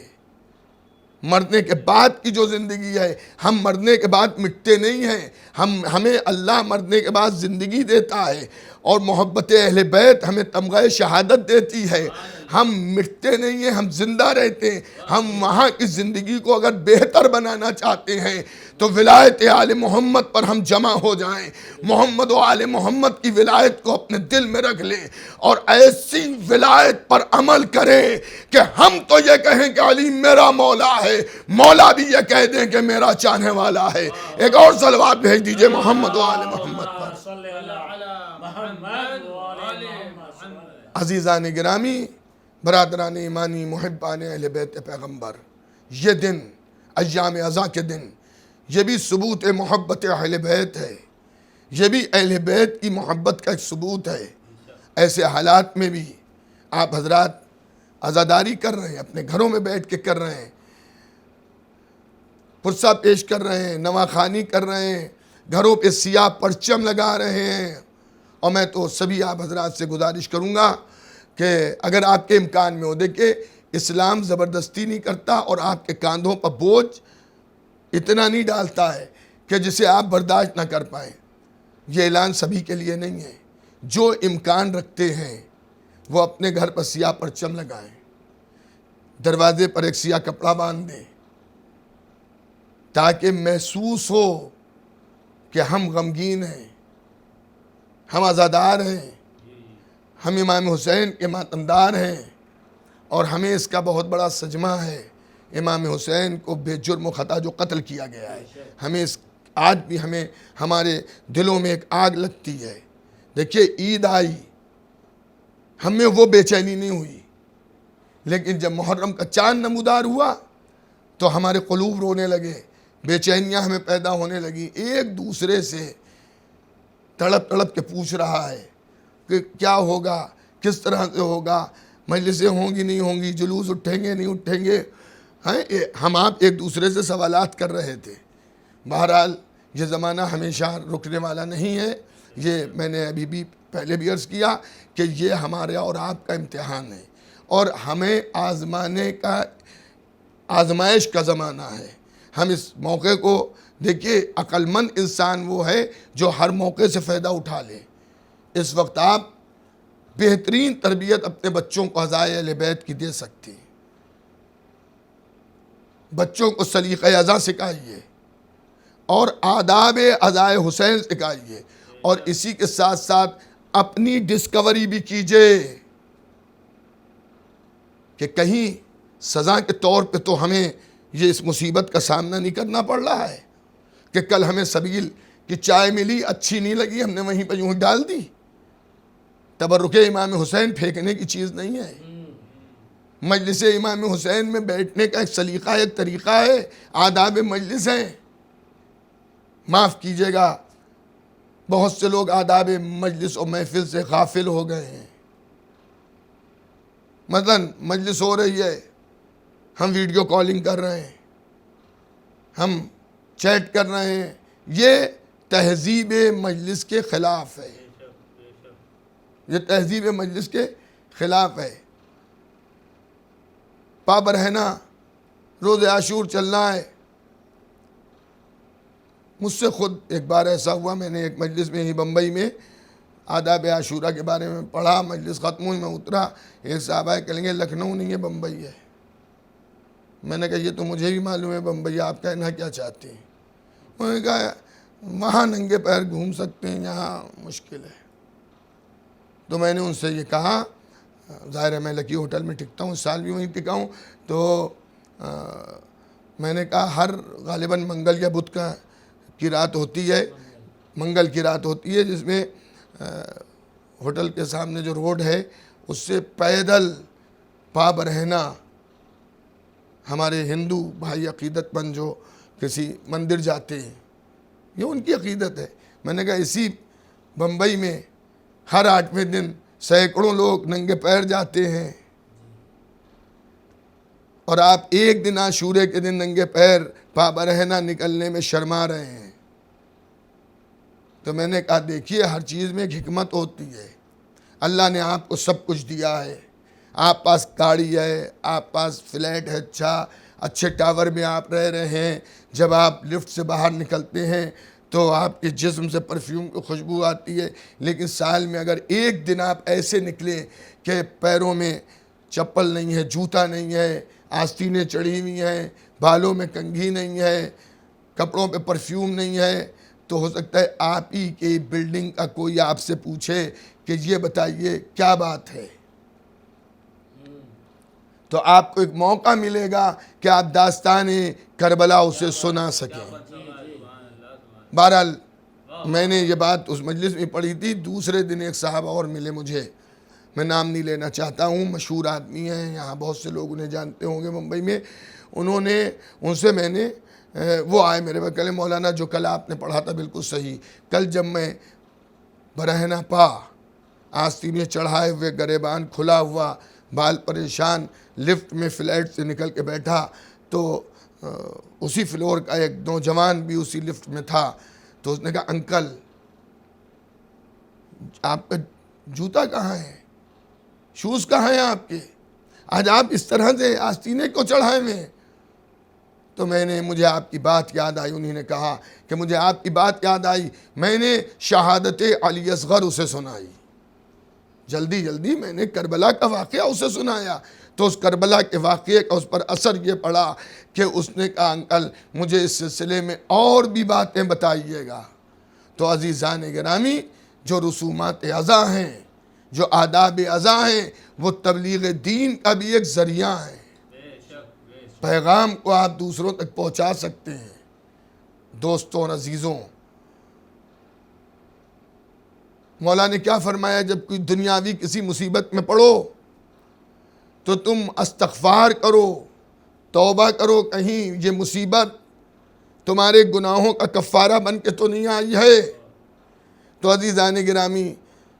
مرنے کے بعد کی جو زندگی ہے، ہم مرنے کے بعد مٹتے نہیں ہیں، ہمیں اللہ مرنے کے بعد زندگی دیتا ہے، اور محبت اہل بیت ہمیں تمغہ شہادت دیتی ہے۔ ہم مٹتے نہیں ہیں، ہم زندہ رہتے ہیں۔ ہم وہاں کی زندگی کو اگر بہتر بنانا چاہتے ہیں تو ولایت آل محمد پر ہم جمع ہو جائیں، محمد و آل محمد کی ولایت کو اپنے دل میں رکھ لیں، اور ایسی ولایت پر عمل کریں کہ ہم تو یہ کہیں کہ علی میرا مولا ہے، مولا بھی یہ کہہ دیں کہ میرا چاہنے والا ہے۔ ایک اور صلوات بھیج دیجئے محمد و آل محمد پر۔ عزیزان گرامی، برادران ایمانی، محبان اہل بیت پیغمبر، یہ دن ایام عزا کے دن یہ بھی ثبوت محبت اہل بیت ہے، یہ بھی اہل بیت کی محبت کا ایک ثبوت ہے۔ ایسے حالات میں بھی آپ حضرات عزاداری کر رہے ہیں، اپنے گھروں میں بیٹھ کے کر رہے ہیں، پرسہ پیش کر رہے ہیں، نواخوانی کر رہے ہیں، گھروں پہ سیاہ پرچم لگا رہے ہیں۔ اور میں تو سبھی آپ حضرات سے گزارش کروں گا کہ اگر آپ کے امکان میں ہو، دیکھیں اسلام زبردستی نہیں کرتا اور آپ کے کاندھوں پر بوجھ اتنا نہیں ڈالتا ہے کہ جسے آپ برداشت نہ کر پائیں۔ یہ اعلان سبھی کے لیے نہیں ہے۔ جو امکان رکھتے ہیں وہ اپنے گھر پر سیاہ پرچم لگائیں، دروازے پر ایک سیاہ کپڑا باندھ دیں، تاکہ محسوس ہو کہ ہم غمگین ہیں، ہم عزادار ہیں، ہم امام حسین کے ماتمدار ہیں، اور ہمیں اس کا بہت بڑا سجمہ ہے۔ امام حسین کو بے جرم و خطا جو قتل کیا گیا ہے، ہمیں آج بھی ہمارے دلوں میں ایک آگ لگتی ہے۔ دیکھیے عید آئی، ہم میں وہ بے چینی نہیں ہوئی، لیکن جب محرم کا چاند نمودار ہوا تو ہمارے قلوب رونے لگے، بے چینیاں ہمیں پیدا ہونے لگی۔ ایک دوسرے سے تڑپ تڑپ کے پوچھ رہا ہے کہ کیا ہوگا، کس طرح سے ہوگا، مجلسیں ہوں گی نہیں ہوں گی، جلوس اٹھیں گے نہیں اٹھیں گے۔ ہم آپ ایک دوسرے سے سوالات کر رہے تھے۔ بہرحال یہ زمانہ ہمیشہ رکنے والا نہیں ہے۔ یہ میں نے ابھی بھی پہلے بھی عرض کیا کہ یہ ہمارے اور آپ کا امتحان ہے، اور ہمیں آزمائش کا زمانہ ہے۔ ہم اس موقع کو دیکھیے، عقل مند انسان وہ ہے جو ہر موقع سے فائدہ اٹھا لے۔ اس وقت آپ بہترین تربیت اپنے بچوں کو عزائے اہل بیت کی دے سکتے ہیں۔ بچوں کو سلیقہ ازاں سکھائیے اور آداب عزائے حسین سکھائیے، اور اسی کے ساتھ ساتھ اپنی ڈسکوری بھی کیجئے کہ کہیں سزا کے طور پہ تو ہمیں یہ اس مصیبت کا سامنا نہیں کرنا پڑ رہا ہے کہ کل ہمیں سبیل کی چائے ملی، اچھی نہیں لگی، ہم نے وہیں پہ یوں ڈال دی۔ تبرک امام حسین پھینکنے کی چیز نہیں ہے۔ مجلس امام حسین میں بیٹھنے کا ایک سلیقہ، ایک طریقہ ہے، آداب مجلس ہیں۔ معاف کیجیے گا، بہت سے لوگ آداب مجلس اور محفل سے غافل ہو گئے ہیں۔ مثلا مجلس ہو رہی ہے، ہم ویڈیو کالنگ کر رہے ہیں، ہم چیٹ کر رہے ہیں، یہ تہذیب مجلس کے خلاف ہے۔ یہ تہذیب مجلس کے خلاف ہے۔ پابرہنہ روز عاشور چلنا ہے۔ مجھ سے خود ایک بار ایسا ہوا، میں نے ایک مجلس میں ہی بمبئی میں آداب عاشورہ کے بارے میں پڑھا، مجلس ختم ہوئی، میں اترا، ایک صاحب آئے کہیں گے لکھنؤ نہیں ہے بمبئی ہے۔ میں نے کہا یہ تو مجھے بھی معلوم ہے بمبئی، آپ کہنا کیا چاہتے ہیں؟ انہوں نے کہا وہاں ننگے پیر گھوم سکتے ہیں، یہاں مشکل ہے۔ تو میں نے ان سے یہ کہا، ظاہر ہے میں لکی ہوٹل میں ٹکتا ہوں، اس سال بھی وہیں ٹکا ہوں، تو میں نے کہا ہر غالباً منگل یا بدھ کی رات ہوتی ہے، منگل کی رات ہوتی ہے، جس میں ہوٹل کے سامنے جو روڈ ہے اس سے پیدل پابرہنہ ہمارے ہندو بھائی عقیدت مند جو کسی مندر جاتے ہیں، یہ ان کی عقیدت ہے۔ میں نے کہا اسی بمبئی میں ہر 8ویں دن سینکڑوں لوگ ننگے پیر جاتے ہیں، اور آپ ایک دن عاشورے کے دن ننگے پیر پابرہنہ نکلنے میں شرما رہے ہیں۔ تو میں نے کہا دیکھیے ہر چیز میں ایک حکمت ہوتی ہے۔ اللہ نے آپ کو سب کچھ دیا ہے، آپ پاس گاڑی ہے، آپ پاس فلیٹ ہے، اچھے ٹاور میں آپ رہ رہے ہیں، جب آپ لفٹ سے باہر نکلتے ہیں تو آپ کے جسم سے پرفیوم کی خوشبو آتی ہے، لیکن سال میں اگر ایک دن آپ ایسے نکلیں کہ پیروں میں چپل نہیں ہے، جوتا نہیں ہے، آستینیں چڑھی ہوئی ہیں، بالوں میں کنگھی نہیں ہے، کپڑوں پہ پرفیوم نہیں ہے، تو ہو سکتا ہے آپ ہی کی بلڈنگ کا کوئی آپ سے پوچھے کہ یہ بتائیے کیا بات ہے، تو آپ کو ایک موقع ملے گا کہ آپ داستان کربلا اسے سنا سکیں۔ بہرحال میں نے یہ بات اس مجلس میں پڑھی تھی، دوسرے دن ایک صاحب اور ملے مجھے، میں نام نہیں لینا چاہتا ہوں، مشہور آدمی ہیں، یہاں بہت سے لوگ انہیں جانتے ہوں گے ممبئی میں، ان سے میں نے وہ آئے میرے پاس، کہے مولانا جو کل آپ نے پڑھا تھا بالکل صحیح، کل جب میں برہنہ پا آستینے چڑھائے ہوئے، گریبان کھلا ہوا، بال پریشان، لفٹ میں فلیٹ سے نکل کے بیٹھا تو اسی فلور کا ایک نوجوان بھی اسی لفٹ میں تھا، تو اس نے کہا انکل آپ کا جوتا کہاں ہے، شوز کہاں ہیں آپ کے، آج آپ اس طرح سے آستینے کو چڑھائے ہوئے ہیں؟ تو مجھے آپ کی بات یاد آئی. انہیں نے کہا کہ مجھے آپ کی بات یاد آئی, میں نے شہادت علی اصغر اسے سنائی. جلدی میں نے کربلا کا واقعہ اسے سنایا. تو اس کربلا کے واقعے کا اس پر اثر یہ پڑا کہ اس نے کہا انکل مجھے اس سلسلے میں اور بھی باتیں بتائیے گا. تو عزیزان گرامی, جو رسومات ازاں ہیں, جو آداب ازاں ہیں, وہ تبلیغ دین کا بھی ایک ذریعہ ہے. پیغام کو آپ دوسروں تک پہنچا سکتے ہیں. دوستوں اور عزیزوں, مولا نے کیا فرمایا, جب کوئی دنیاوی کسی مصیبت میں پڑو تو تم استغفار کرو, توبہ کرو, کہیں یہ مصیبت تمہارے گناہوں کا کفارہ بن کے تو نہیں آئی ہے. تو عزیزان گرامی,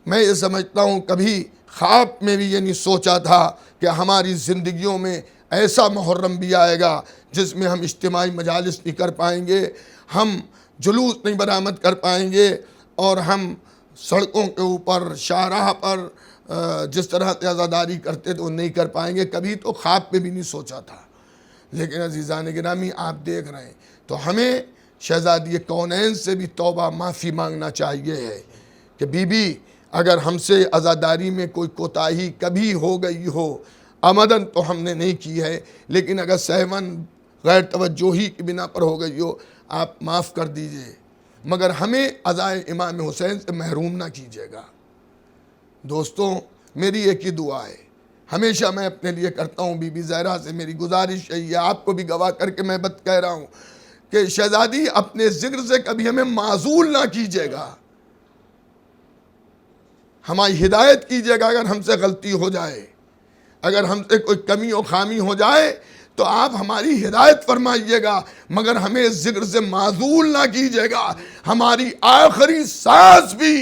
میں یہ سمجھتا ہوں کبھی خواب میں بھی یہ نہیں سوچا تھا کہ ہماری زندگیوں میں ایسا محرم بھی آئے گا جس میں ہم اجتماعی مجالس نہیں کر پائیں گے, ہم جلوس نہیں برآمد کر پائیں گے, اور ہم سڑکوں کے اوپر شاہراہ پر جس طرح عزاداری کرتے تو نہیں کر پائیں گے. کبھی تو خواب میں بھی نہیں سوچا تھا. لیکن عزیزان گرامی, آپ دیکھ رہے ہیں تو ہمیں شہزادی کونین سے بھی توبہ معافی مانگنا چاہیے کہ بی بی اگر ہم سے عزاداری میں کوئی کوتاہی کبھی ہو گئی ہو, عمدن تو ہم نے نہیں کی ہے, لیکن اگر سہون غیر توجہی کی بنا پر ہو گئی ہو, آپ معاف کر دیجئے, مگر ہمیں عزائے امام حسین سے محروم نہ کیجیے گا. دوستوں, میری ایک ہی دعا ہے, ہمیشہ میں اپنے لیے کرتا ہوں, بی بی زہرا سے میری گزارش ہے, آپ کو بھی گواہ کر کے میں بات کہہ رہا ہوں کہ شہزادی اپنے ذکر سے کبھی ہمیں معزول نہ کیجیے گا, ہماری ہدایت کیجیے گا. اگر ہم سے غلطی ہو جائے, اگر ہم سے کوئی کمی و خامی ہو جائے تو آپ ہماری ہدایت فرمائیے گا, مگر ہمیں اس ذکر سے معزول نہ کیجیے گا. ہماری آخری سانس بھی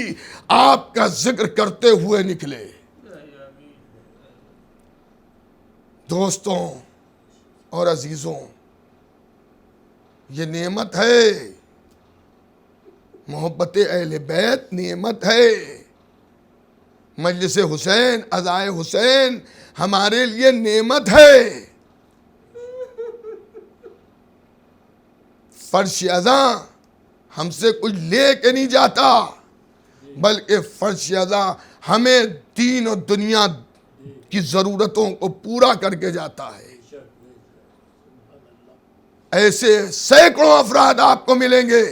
آپ کا ذکر کرتے ہوئے نکلے. دوستوں اور عزیزوں, یہ نعمت ہے, محبت اہل بیت نعمت ہے. مجلس حسین, عزائے حسین ہمارے لیے نعمت ہے. فرش ازاں ہم سے کچھ لے کے نہیں جاتا, بلکہ فرش ازاں ہمیں دین و دنیا کی ضرورتوں کو پورا کر کے جاتا ہے. ایسے سینکڑوں افراد آپ کو ملیں گے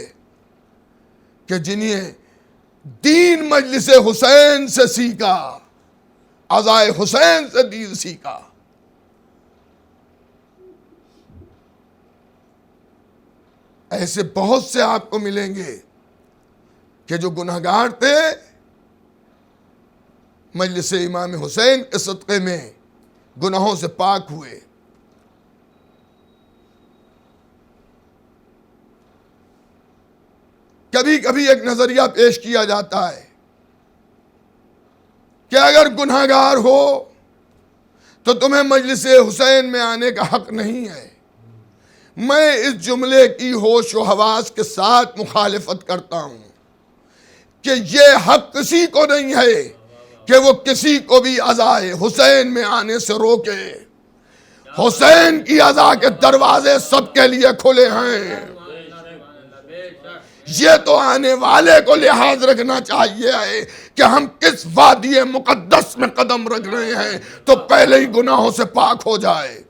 کہ جنہیں دین مجلس حسین سے سیکھا, عزائے حسین سے دین سیکھا. ایسے بہت سے آپ کو ملیں گے کہ جو گنہگار تھے, مجلس امام حسین کے صدقے میں گناہوں سے پاک ہوئے. کبھی کبھی ایک نظریہ پیش کیا جاتا ہے کہ اگر گنہگار ہو تو تمہیں مجلس حسین میں آنے کا حق نہیں ہے. میں اس جملے کی ہوش و حواس کے ساتھ مخالفت کرتا ہوں کہ یہ حق کسی کو نہیں ہے کہ وہ کسی کو بھی عزائے حسین میں آنے سے روکے. حسین کی عزا کے دروازے سب کے لیے کھلے ہیں. یہ تو آنے والے کو لحاظ رکھنا چاہیے کہ ہم کس وادی مقدس میں قدم رکھ رہے ہیں, تو پہلے ہی گناہوں سے پاک ہو جائے,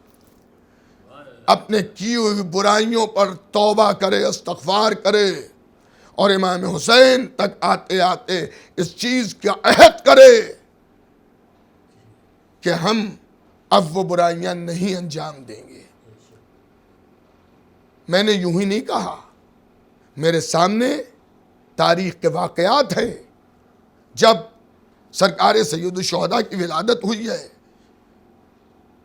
اپنے کی ہوئی برائیوں پر توبہ کرے, استغفار کرے, اور امام حسین تک آتے آتے اس چیز کا عہد کرے کہ ہم اب وہ برائیاں نہیں انجام دیں گے. میں نے یوں ہی نہیں کہا, میرے سامنے تاریخ کے واقعات ہیں. جب سرکار سید الشہداء کی ولادت ہوئی ہے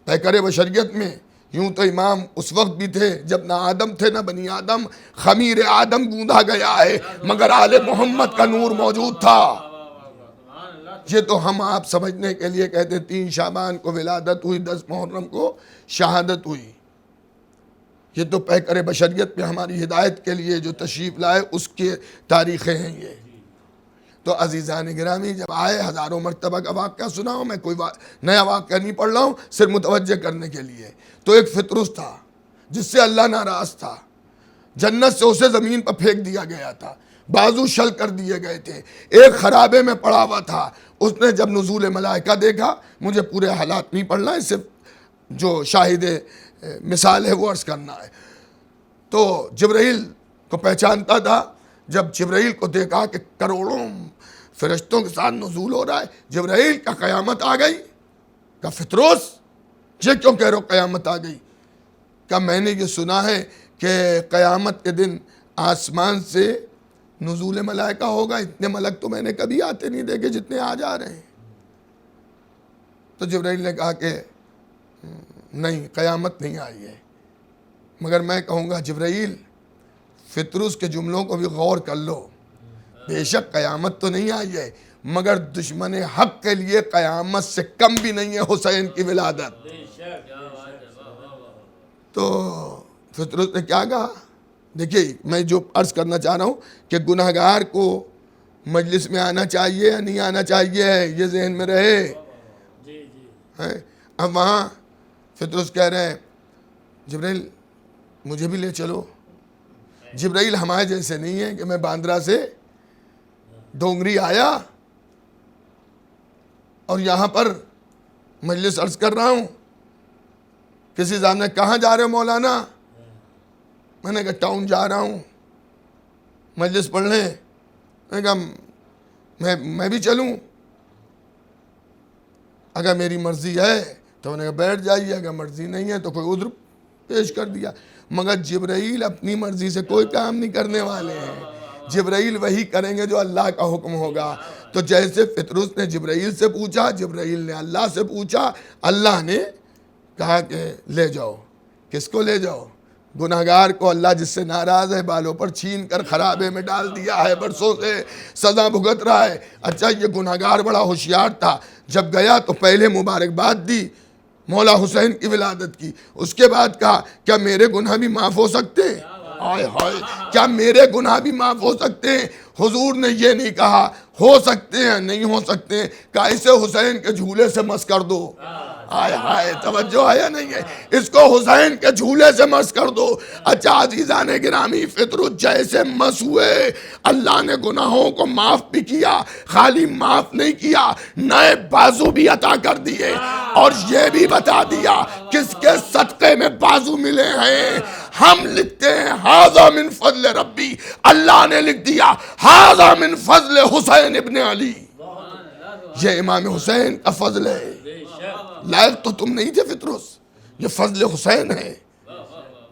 پیکر بشریت میں, یوں تو امام اس وقت بھی تھے جب نہ آدم تھے نہ بنی آدم, خمیر آدم گوندا گیا ہے مگر آل محمد کا نور موجود تھا. یہ تو ہم آپ سمجھنے کے لیے کہتے 3 شعبان کو ولادت ہوئی, 10 محرم کو شہادت ہوئی. یہ تو پیکر بشریت میں ہماری ہدایت کے لیے جو تشریف لائے اس کے تاریخیں ہیں. یہ تو عزیزان گرامی, جب آئے ہزاروں مرتبہ کا واقعہ سناؤں, میں کوئی نیا واقعہ نہیں پڑھ رہا ہوں, صرف متوجہ کرنے کے لیے. تو ایک فطرس تھا جس سے اللہ ناراض تھا، جنت سے اسے زمین پر پھینک دیا گیا تھا، بازو شل کر دیے گئے تھے، ایک خرابے میں پڑا ہوا تھا. اس نے جب نزول ملائکہ دیکھا، مجھے پورے حالات نہیں پڑھنا ہے، صرف جو شاہد مثال ہے وہ عرض کرنا ہے. تو جبرائیل کو پہچانتا تھا. جب جبرائیل کو دیکھا کہ کروڑوں فرشتوں کے ساتھ نزول ہو رہا ہے، جبرائیل کا قیامت آ گئی. کہ فطروس یہ کیوں کہہ رہے ہو قیامت آ گئی؟ کہ میں نے یہ سنا ہے کہ قیامت کے دن آسمان سے نزول ملائکہ ہوگا، اتنے ملک تو میں نے کبھی آتے نہیں دیکھے جتنے آج آ رہے ہیں. تو جبرائیل نے کہا کہ نہیں، قیامت نہیں آئی ہے. مگر میں کہوں گا جبرائیل، فطروس کے جملوں کو بھی غور کر لو. بے شک قیامت تو نہیں آئی ہے، مگر دشمن حق کے لیے قیامت سے کم بھی نہیں ہے حسین کی ولادت. تو فطروس نے کیا کہا؟ دیکھیے میں جو عرض کرنا چاہ رہا ہوں کہ گناہگار کو مجلس میں آنا چاہیے یا نہیں آنا چاہیے، یہ ذہن میں رہے. اب وہاں فطروس کہہ رہے ہیں جبرائیل مجھے بھی لے چلو. جبرائیل ہمارے جیسے نہیں ہے کہ میں باندرا سے ڈونگری آیا اور یہاں پر مجلس عرض کر رہا ہوں. کسی صاحب نے کہاں جا رہے ہو مولانا؟ میں نے کہا ٹاؤن جا رہا ہوں مجلس پڑھنے. میں نے کہا میں بھی چلوں، اگر میری مرضی ہے تو میں نے کہا بیٹھ جائیے، اگر مرضی نہیں ہے تو کوئی عذر پیش کر دیا. مگر جبرائیل اپنی مرضی سے کوئی کام نہیں کرنے والے ہیں. جبرائیل وہی کریں گے جو اللہ کا حکم ہوگا. تو جیسے فطروس نے جبرائیل سے پوچھا، جبرائیل نے اللہ سے پوچھا، اللہ نے کہا کہ لے جاؤ. کس کو لے جاؤ؟ گناہگار کو. اللہ جس سے ناراض ہے بالوں پر چھین کر خرابے میں ڈال دیا ہے، برسوں سے سزا بھگت رہا ہے. اچھا یہ گناہگار بڑا ہوشیار تھا، جب گیا تو پہلے مبارکباد دی مولا حسین کی ولادت کی. اس کے بعد کہا کیا میرے گناہ بھی معاف ہو سکتے ہیں؟ ہائے ہائے، کیا میرے گناہ بھی معاف ہو سکتے ہیں؟ حضور نے یہ نہیں کہا ہو سکتے ہیں نہیں ہو سکتے ہیں، کہا اسے حسین کے جھولے سے مس کر دو. ہائے ہائے، توجہ ہے یا نہیں ہے؟ اس کو حسین کے جھولے سے مس کر دو. اچھا عزیزان گرامی، فطروس جیسے مس ہوئے، اللہ نے گناہوں کو معاف بھی کیا. خالی معاف نہیں کیا، نئے بازو بھی عطا کر دیے، اور یہ بھی بتا دیا کس کے صدقے میں بازو ملے ہیں. ہم لکھتے ہیں ھذا من فضل ربی، اللہ نے لکھ دیا ھذا من فضل حسین ابن علی. یہ امام حسین کا فضل ہے. لائق تو تم نہیں تھے فطروس، یہ فضل حسین ہے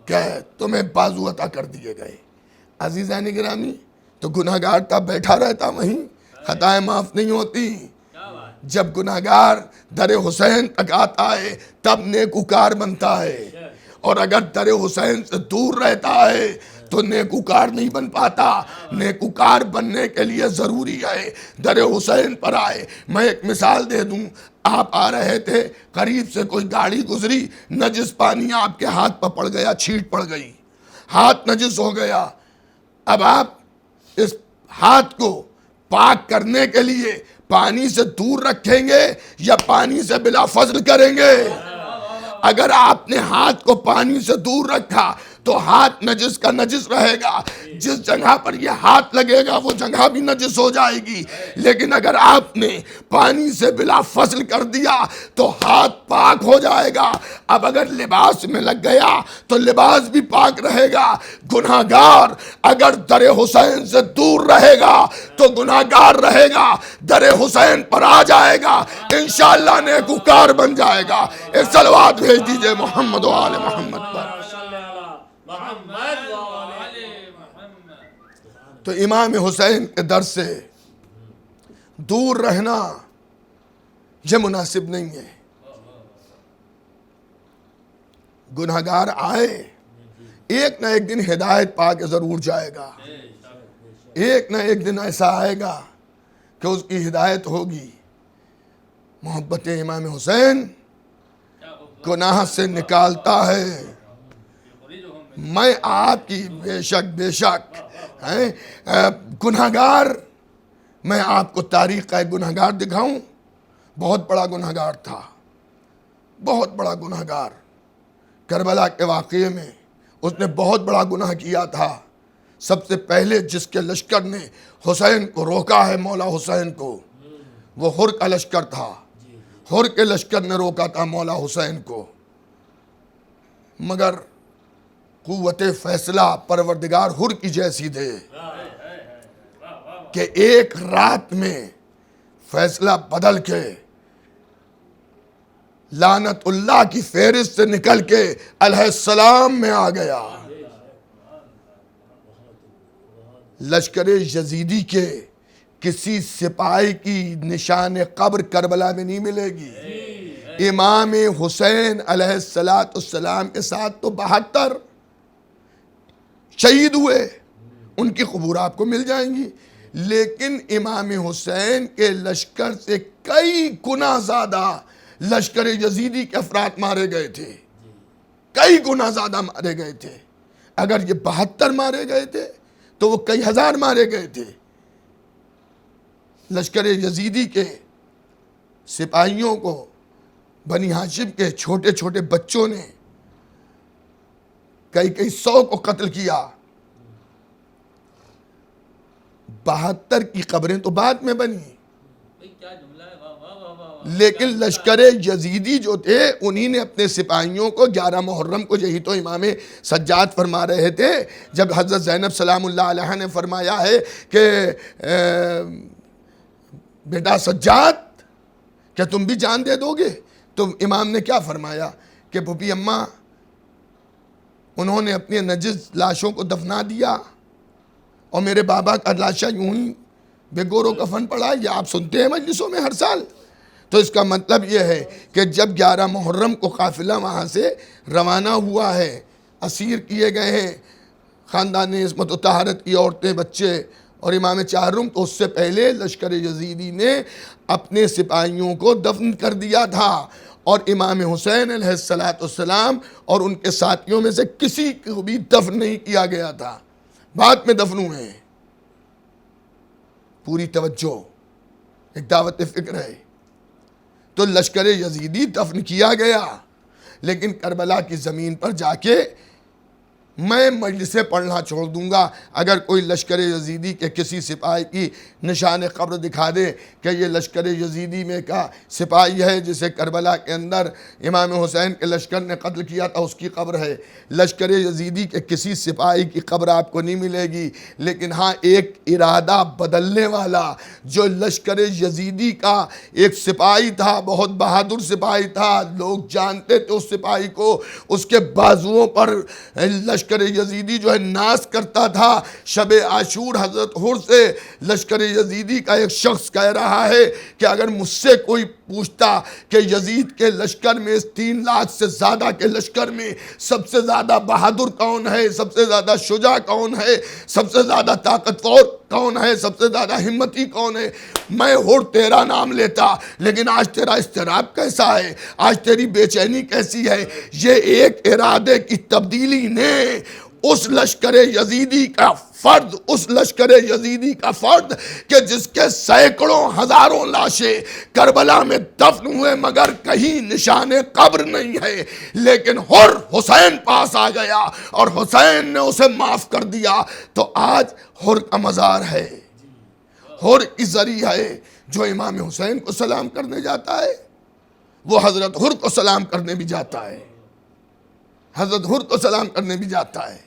کہ تمہیں بازو عطا کر دیے گئے. عزیزان گرامی، تو گناہگار تب بیٹھا رہتا وہیں، خطائیں معاف نہیں ہوتی. جب گناہگار در حسین تک آتا ہے تب نیکوکار بنتا ہے، اور اگر در حسین سے دور رہتا ہے تو نیکوکار نہیں بن پاتا. نیکوکار بننے کے لیے ضروری ہے در حسین پر آئے. میں ایک مثال دے دوں. آپ آ رہے تھے، قریب سے کوئی گاڑی گزری، نجس پانی آپ کے ہاتھ پر پڑ گیا، چھینٹ پڑ گئی، ہاتھ نجس ہو گیا. اب آپ اس ہاتھ کو پاک کرنے کے لیے پانی سے دور رکھیں گے یا پانی سے بلا فضل کریں گے؟ اگر آپ نے ہاتھ کو پانی سے دور رکھا تو ہاتھ نجس کا نجس رہے گا، جس جگہ پر یہ ہاتھ لگے گا وہ جگہ بھی نجس ہو جائے گی. لیکن اگر آپ نے پانی سے بلا فصل کر دیا تو ہاتھ پاک ہو جائے گا. اب اگر لباس میں لگ گیا تو لباس بھی پاک رہے گا. گناہگار اگر در حسین سے دور رہے گا تو گناہگار رہے گا، در حسین پر آ جائے گا انشاءاللہ نیکوکار بن جائے گا. ایک صلوات بھیج دیجئے محمد و آل محمد پر. تو امام حسین کے در سے دور رہنا یہ مناسب نہیں ہے. گناہگار آئے، ایک نہ ایک دن ہدایت پا کے ضرور جائے گا. ایک نہ ایک دن ایسا آئے گا کہ اس کی ہدایت ہوگی. محبت امام حسین گناہ سے نکالتا ہے. میں آپ کی بے شک گناہگار، میں آپ کو تاریخ کا ایک گناہگار دکھاؤں. بہت بڑا گناہگار تھا، بہت بڑا گناہگار. کربلا کے واقعے میں اس نے بہت بڑا گناہ کیا تھا. سب سے پہلے جس کے لشکر نے حسین کو روکا ہے مولا حسین کو وہ حر کا لشکر تھا. حر کے لشکر نے روکا تھا مولا حسین کو. مگر قوت فیصلہ پروردگار حر کی جیسی دے کہ ایک رات میں فیصلہ بدل کے لعنت اللہ کی فہرست سے نکل کے علیہ السلام میں آ گیا. لشکر یزیدی کے کسی سپاہی کی نشان قبر کربلا میں نہیں ملے گی. امام حسین علیہ السلام کے ساتھ تو 72 شہید ہوئے, ان کی قبور آپ کو مل جائیں گی, لیکن امام حسین کے لشکر سے کئی گنا زیادہ لشکر یزیدی کے افراد مارے گئے تھے. کئی گنا زیادہ مارے گئے تھے. اگر یہ 72 مارے گئے تھے تو وہ کئی ہزار مارے گئے تھے. لشکر یزیدی کے سپاہیوں کو بنی ہاشم کے چھوٹے چھوٹے بچوں نے کئی 100 کو قتل کیا. 72 کی قبریں تو بعد میں بنی, لیکن لشکر یزیدی جو تھے انہی نے اپنے سپاہیوں کو 11 محرم کو, یہی تو امام سجاد فرما رہے تھے جب حضرت زینب سلام اللہ علیہ نے فرمایا ہے کہ بیٹا سجاد کیا تم بھی جان دے دو گے, تو امام نے کیا فرمایا کہ پھوپھی اماں انہوں نے اپنی نجس لاشوں کو دفنا دیا اور میرے بابا کا لاشا یوں ہی بے گور و کفن پڑا. یہ آپ سنتے ہیں مجلسوں میں ہر سال. تو اس کا مطلب یہ ہے کہ جب 11 محرم کو قافلہ وہاں سے روانہ ہوا ہے, اسیر کیے گئے ہیں خاندان عصمت و طہارت کی عورتیں, بچے اور امام چہارم, تو اس سے پہلے لشکر یزیدی نے اپنے سپاہیوں کو دفن کر دیا تھا اور امام حسین علیہ السلام اور ان کے ساتھیوں میں سے کسی کو بھی دفن نہیں کیا گیا تھا, بعد میں دفن ہوئے ہیں. پوری توجہ, ایک دعوت فکر ہے. تو لشکر یزیدی دفن کیا گیا, لیکن کربلا کی زمین پر جا کے میں مجلسیں پڑھنا چھوڑ دوں گا اگر کوئی لشکر یزیدی کے کسی سپاہی کی نشان قبر دکھا دے کہ یہ لشکر یزیدی میں کا سپاہی ہے جسے کربلا کے اندر امام حسین کے لشکر نے قتل کیا تھا, اس کی قبر ہے. لشکر یزیدی کے کسی سپاہی کی قبر آپ کو نہیں ملے گی, لیکن ہاں ایک ارادہ بدلنے والا جو لشکر یزیدی کا ایک سپاہی تھا, بہت بہادر سپاہی تھا, لوگ جانتے تھے اس سپاہی کو, اس کے بازوؤں پر لشکر یزیدی جو ہے ناز کرتا تھا. شب عاشور حضرت حر سے لشکر یزیدی کا ایک شخص کہہ رہا ہے کہ اگر مجھ سے کوئی پوچھتا کہ یزید کے لشکر میں, اس 3 لاکھ سے زیادہ کے لشکر میں سب سے زیادہ بہادر کون ہے, سب سے زیادہ شجاع کون ہے, سب سے زیادہ طاقتور کون ہے, سب سے زیادہ ہمتی کون ہے, میں حر تیرا نام لیتا. لیکن آج تیرا اضطراب کیسا ہے, آج تیری بے چینی کیسی ہے. یہ ایک ارادے کی تبدیلی نے اس لشکر یزیدی کا فرد, اس لشکر یزیدی کا فرد کہ جس کے سینکڑوں ہزاروں لاشیں کربلا میں دفن ہوئے مگر کہیں نشان قبر نہیں ہے, لیکن حر حسین پاس آ گیا اور حسین نے اسے معاف کر دیا. تو آج حر کا مزار ہے, حر کی ذریعہ ہے. جو امام حسین کو سلام کرنے جاتا ہے وہ حضرت حر کو سلام کرنے بھی جاتا ہے, حضرت حر کو سلام کرنے بھی جاتا ہے.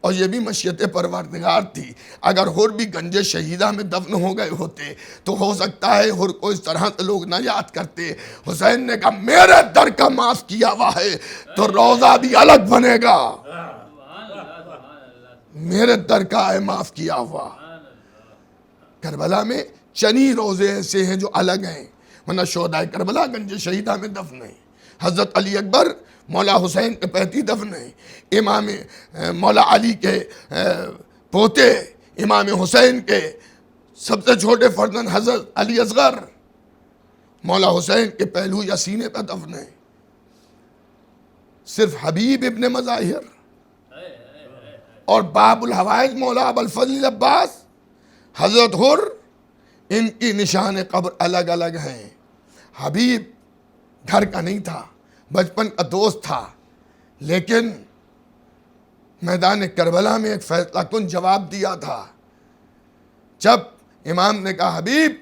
اور یہ بھی مشیت پروردگار تھی. اگر حر بھی گنج شہیدہ میں دفن ہو گئے ہوتے تو ہو سکتا ہے حر کو اس طرح سے لوگ نہ یاد کرتے. حسین نے کہا میرے در کا معاف کیا ہوا ہے تو روزہ بھی الگ بنے گا, میرے در کا ہے معاف کیا ہوا. کربلا میں چنی روزے ایسے ہیں جو الگ ہیں, ورنہ شہدائے کربلا گنج شہیدہ میں دفن ہیں. حضرت علی اکبر مولا حسین کے پیتی دفن ہیں. امام مولا علی کے پوتے امام حسین کے سب سے چھوٹے فرزند حضرت علی اصغر مولا حسین کے پہلو یا سینے پر دفن ہیں. صرف حبیب ابن مظاہر اور باب الحوائج مولا ابوالفضل عباس حضرت حر, ان کی نشان قبر الگ الگ ہیں. حبیب گھر کا نہیں تھا, بچپن کا دوست تھا, لیکن میدان کربلا میں ایک فیصلہ کن جواب دیا تھا. جب امام نے کہا حبیب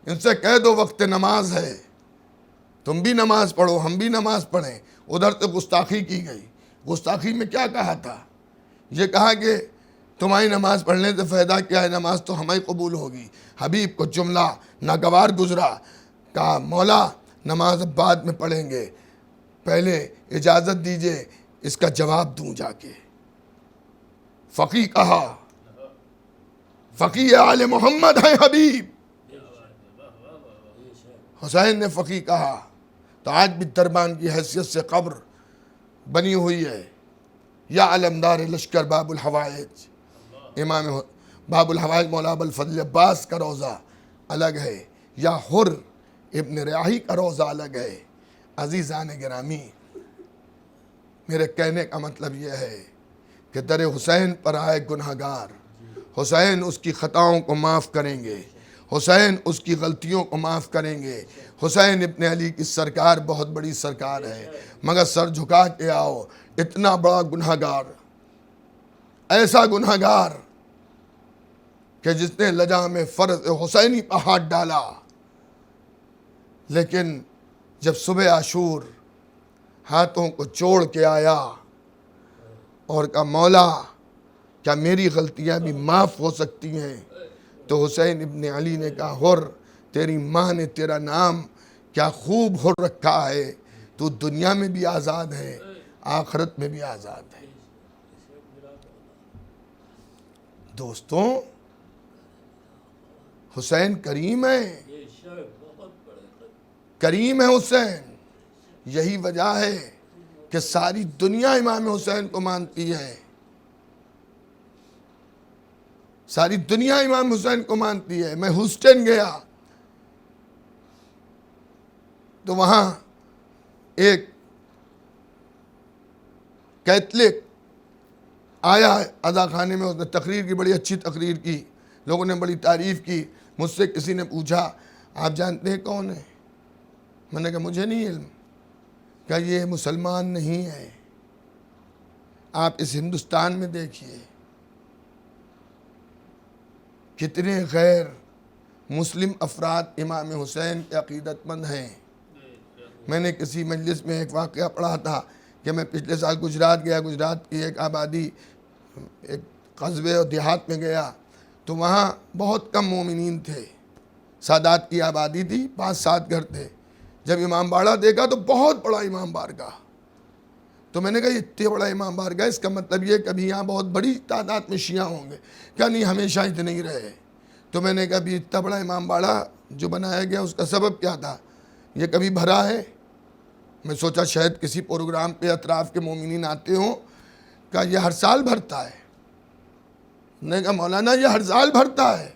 ان سے کہہ دو وقت نماز ہے، تم بھی نماز پڑھو ہم بھی نماز پڑھیں. ادھر سے گستاخی کی گئی. گستاخی میں کیا کہا تھا؟ یہ کہا کہ تمہاری نماز پڑھنے سے فائدہ کیا ہے، نماز تو ہمیں قبول ہوگی. حبیب کو جملہ ناگوار گزرا. کہا مولا نماز اب بعد میں پڑھیں گے، پہلے اجازت دیجئے اس کا جواب دوں جا کے. فقیہ کہا، فقیہ آل محمد ہے حبیب. حسین نے فقیہ کہا تو آج بھی دربان کی حیثیت سے قبر بنی ہوئی ہے. یا علمدار لشکر باب الحوائج، امام باب الحوائج مولا ابوالفضل عباس کا روضہ الگ ہے، یا حر ابن ریاحی کا روضہ الگ ہے. عزیزان گرامی، میرے کہنے کا مطلب یہ ہے کہ در حسین پر آئے گنہگار، حسین اس کی خطاؤں کو معاف کریں گے، حسین اس کی غلطیوں کو معاف کریں گے. حسین ابن علی کی سرکار بہت بڑی سرکار ہے، مگر سر جھکا کے آؤ. اتنا بڑا گنہگار، ایسا گنہگار کہ جس نے لجام فرض حسینی پر ہاتھ ڈالا، لیکن جب صبح عاشور ہاتھوں کو چوڑ کے آیا اور کہا مولا کیا میری غلطیاں بھی معاف ہو سکتی ہیں، تو حسین ابن علی نے کہا حر تیری ماں نے تیرا نام کیا خوب حر رکھا ہے، تو دنیا میں بھی آزاد ہے آخرت میں بھی آزاد ہے. دوستوں حسین کریم ہے، کریم ہے حسین. یہی وجہ ہے کہ ساری دنیا امام حسین کو مانتی ہے، ساری دنیا امام حسین کو مانتی ہے. میں ہیوسٹن گیا تو وہاں ایک کیتھلک آیا اذا خانے میں، اس نے تقریر کی، بڑی اچھی تقریر کی، لوگوں نے بڑی تعریف کی. مجھ سے کسی نے پوچھا آپ جانتے ہیں کون ہے؟ میں نے کہا مجھے نہیں علم. کہا یہ مسلمان نہیں ہے، آپ اس ہندوستان میں دیکھیے کتنے غیر مسلم افراد امام حسین کے عقیدت مند ہیں. میں نے کسی مجلس میں ایک واقعہ پڑھا تھا کہ میں پچھلے سال گجرات گیا، گجرات کی ایک آبادی، ایک قصبے اور دیہات میں گیا تو وہاں بہت کم مومنین تھے. سادات کی آبادی تھی، 5-7 گھر تھے. جب امام باڑہ دیکھا تو بہت بڑا امام بارگاہ. تو میں نے کہا یہ اتنے بڑا امام بارگاہ، اس کا مطلب یہ کبھی یہاں بہت بڑی تعداد میں شیعہ ہوں گے. کیا نہیں ہمیشہ اتنے ہی رہے. تو میں نے کہا بھی اتنا بڑا امام باڑہ جو بنایا گیا اس کا سبب کیا تھا، یہ کبھی بھرا ہے؟ میں سوچا شاید کسی پروگرام پہ اطراف کے مومنین آتے ہوں. کہا یہ ہر سال بھرتا ہے. میں نے کہا مولانا یہ ہر سال بھرتا ہے،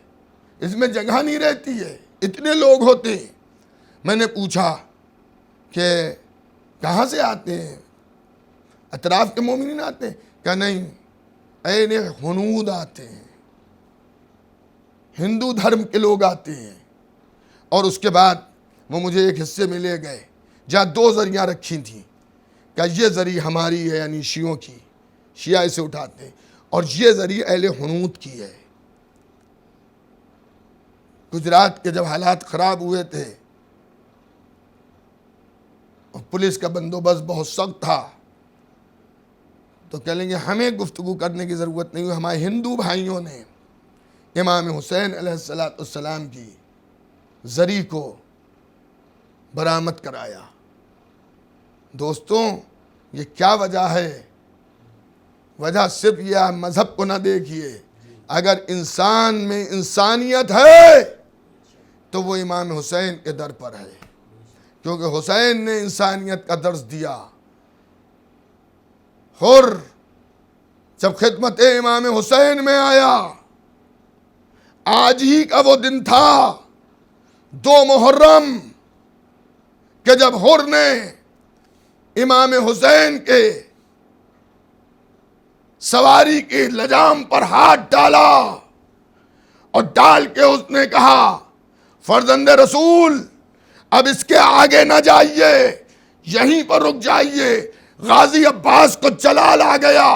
اس میں جگہ نہیں رہتی ہے، اتنے لوگ ہوتے ہیں. میں نے پوچھا کہ کہاں سے آتے ہیں؟ اطراف کے مومنین آتے ہیں؟ کہا نہیں، این ہنود آتے ہیں، ہندو دھرم کے لوگ آتے ہیں. اور اس کے بعد وہ مجھے ایک حصے میں لے گئے جہاں 2 زریاں رکھی تھیں. کہ یہ زری ہماری ہے، یعنی شیعوں کی، شیعہ اسے اٹھاتے ہیں، اور یہ زری اہل ہنود کی ہے. گجرات کے جب حالات خراب ہوئے تھے اور پولیس کا بندوبست بہت سخت تھا تو کہہ لیں گے ہمیں گفتگو کرنے کی ضرورت نہیں ہوئی. ہمارے ہندو بھائیوں نے امام حسین علیہ السلام کی زری کو برآمد کرایا. دوستوں یہ کیا وجہ ہے؟ وجہ صرف یہ ہے، مذہب کو نہ دیکھیے، اگر انسان میں انسانیت ہے تو وہ امام حسین کے در پر ہے، کیونکہ حسین نے انسانیت کا درس دیا. حر جب خدمت امام حسین میں آیا، آج ہی کا وہ دن تھا 2 محرم کہ جب حر نے امام حسین کے سواری کی لجام پر ہاتھ ڈالا اور ڈال کے اس نے کہا فرزند رسول اب اس کے آگے نہ جائیے، یہیں پر رک جائیے. غازی عباس کو جلال آ گیا،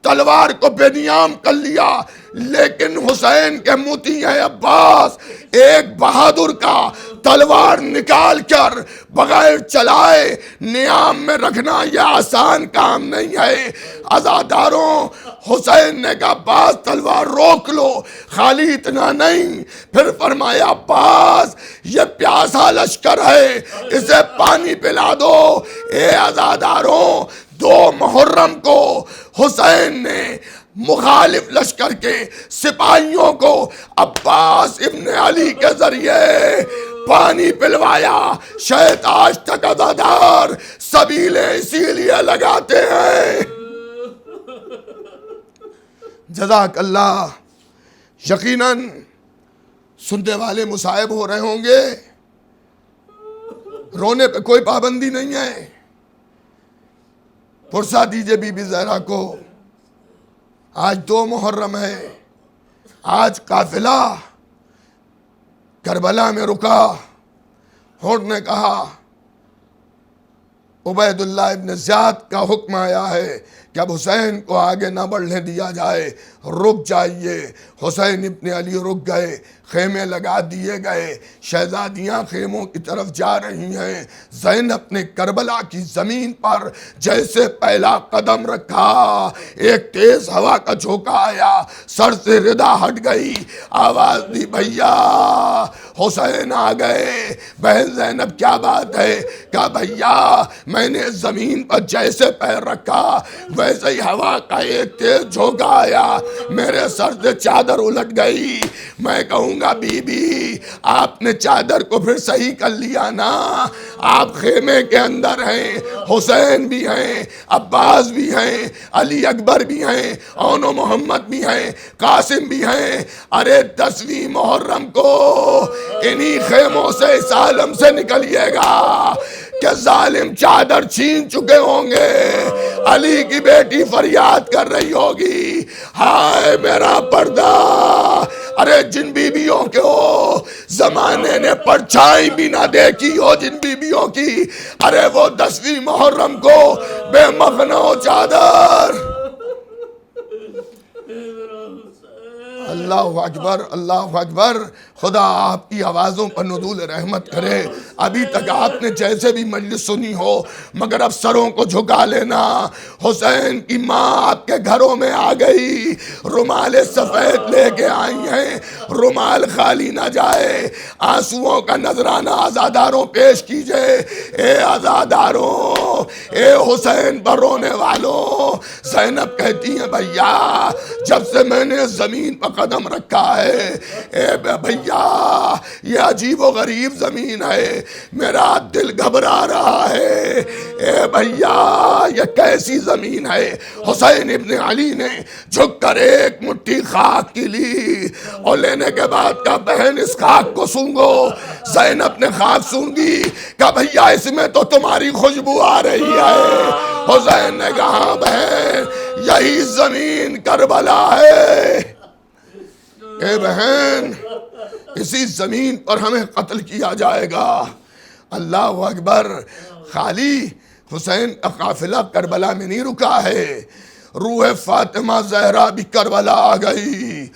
تلوار کو بے نیام کر لیا، لیکن حسین کے موتی ہیں عباس ایک بہادر کا تلوار نکال کر بغیر چلائے نیام میں رکھنا یہ آسان کام نہیں ہے۔ عزاداروں، حسین نے کہا عباس تلوار روک لو، خالی اتنا نہیں، پھر فرمایا عباس یہ پیاسا لشکر ہے، اسے پانی پلا دو۔ اے عزاداروں، 2 محرم کو حسین نے مخالف لشکر کے سپاہیوں کو عباس ابن علی کے ذریعے پانی پلوایا۔ شاید آج تک عزادار سبیلیں اسی لیے لگاتے ہیں۔ جزاک اللہ۔ یقیناً سننے والے مصائب ہو رہے ہوں گے، رونے پہ کوئی پابندی نہیں ہے۔ پرسہ دیجئے بی بی زہرا کو، آج 2 محرم ہے، آج قافلہ کربلا میں رکا۔ ہونٹ نے کہا عبید اللہ ابن زیاد کا حکم آیا ہے کہ اب حسین کو آگے نہ بڑھنے دیا جائے، رک جائیے۔ حسین ابن علی رک گئے، خیمے لگا دیے گئے، شہزادیاں خیموں کی طرف جا رہی ہیں۔ زینب نے کربلا کی زمین پر جیسے پہلا قدم رکھا، ایک تیز ہوا کا جھونکا آیا، سر سے ردا ہٹ گئی، آواز دی بھیا حسین آ گئے۔ بہن زینب کیا بات ہے؟ کہا بھیا میں نے زمین پر جیسے پیر رکھا ویسے ہی ہوا کا ایک تیز جھونکا آیا، میرے سر سے چادر الٹ گئی۔ میں کہوں گا بی بی آپ نے چادر کو پھر صحیح کر لیا نا، آپ خیمے کے اندر ہیں، حسین بھی ہیں، عباس بھی ہیں، علی اکبر بھی ہیں، اون و محمد بھی ہیں، قاسم بھی ہیں۔ ارے 10ویں محرم کو انہی خیموں سے اس عالم سے نکلیے گا کہ ظالم چادر چھین چکے ہوں گے۔ علی کی بیٹی فریاد کر رہی ہوگی، ہائے میرا پردہ۔ ارے جن بیویوں کو زمانے نے پرچھائی بھی نہ دیکھی ہو، جن بیویوں کی، ارے وہ 10ویں محرم کو بے مخنہ چادر۔ اللہ اکبر، اللہ اکبر۔ خدا آپ کی آوازوں پر نزول رحمت کرے۔ ابھی تک آپ نے جیسے بھی مجلس سنی ہو مگر اب سروں کو جھکا لینا۔ حسین کی ماں آپ کے گھروں میں آ گئی، رومال سفید لے کے آئی ہیں، رومال خالی نہ جائے۔ آنسوؤں کا نذرانہ عزاداروں پیش کیجئے۔ اے عزاداروں، اے حسین پر رونے والوں۔ زینب کہتی ہیں بھیا جب سے میں نے زمین پر قدم رکھا ہے، اے بھیا یہ عجیب و غریب زمین ہے، میرا دل گھبرا رہا ہے۔ اے بھیا یہ کیسی زمین ہے؟ حسین ابن علی نے جھک کر ایک مٹھی خاک کی لی اور لینے کے بعد کہا بہن اس خاک کو سونگو۔ زینب نے خاک سونگی، کہا بھیا اس میں تو تمہاری خوشبو آ رہی ہے۔ حسین نے کہا بہن یہی زمین کربلا ہے۔ اے بہن اسی زمین پر ہمیں قتل کیا جائے گا۔ اللہ اکبر۔ خالی حسین کا قافلہ کربلا میں نہیں رکا ہے، روح فاطمہ زہرا بھی کربلا آ گئی۔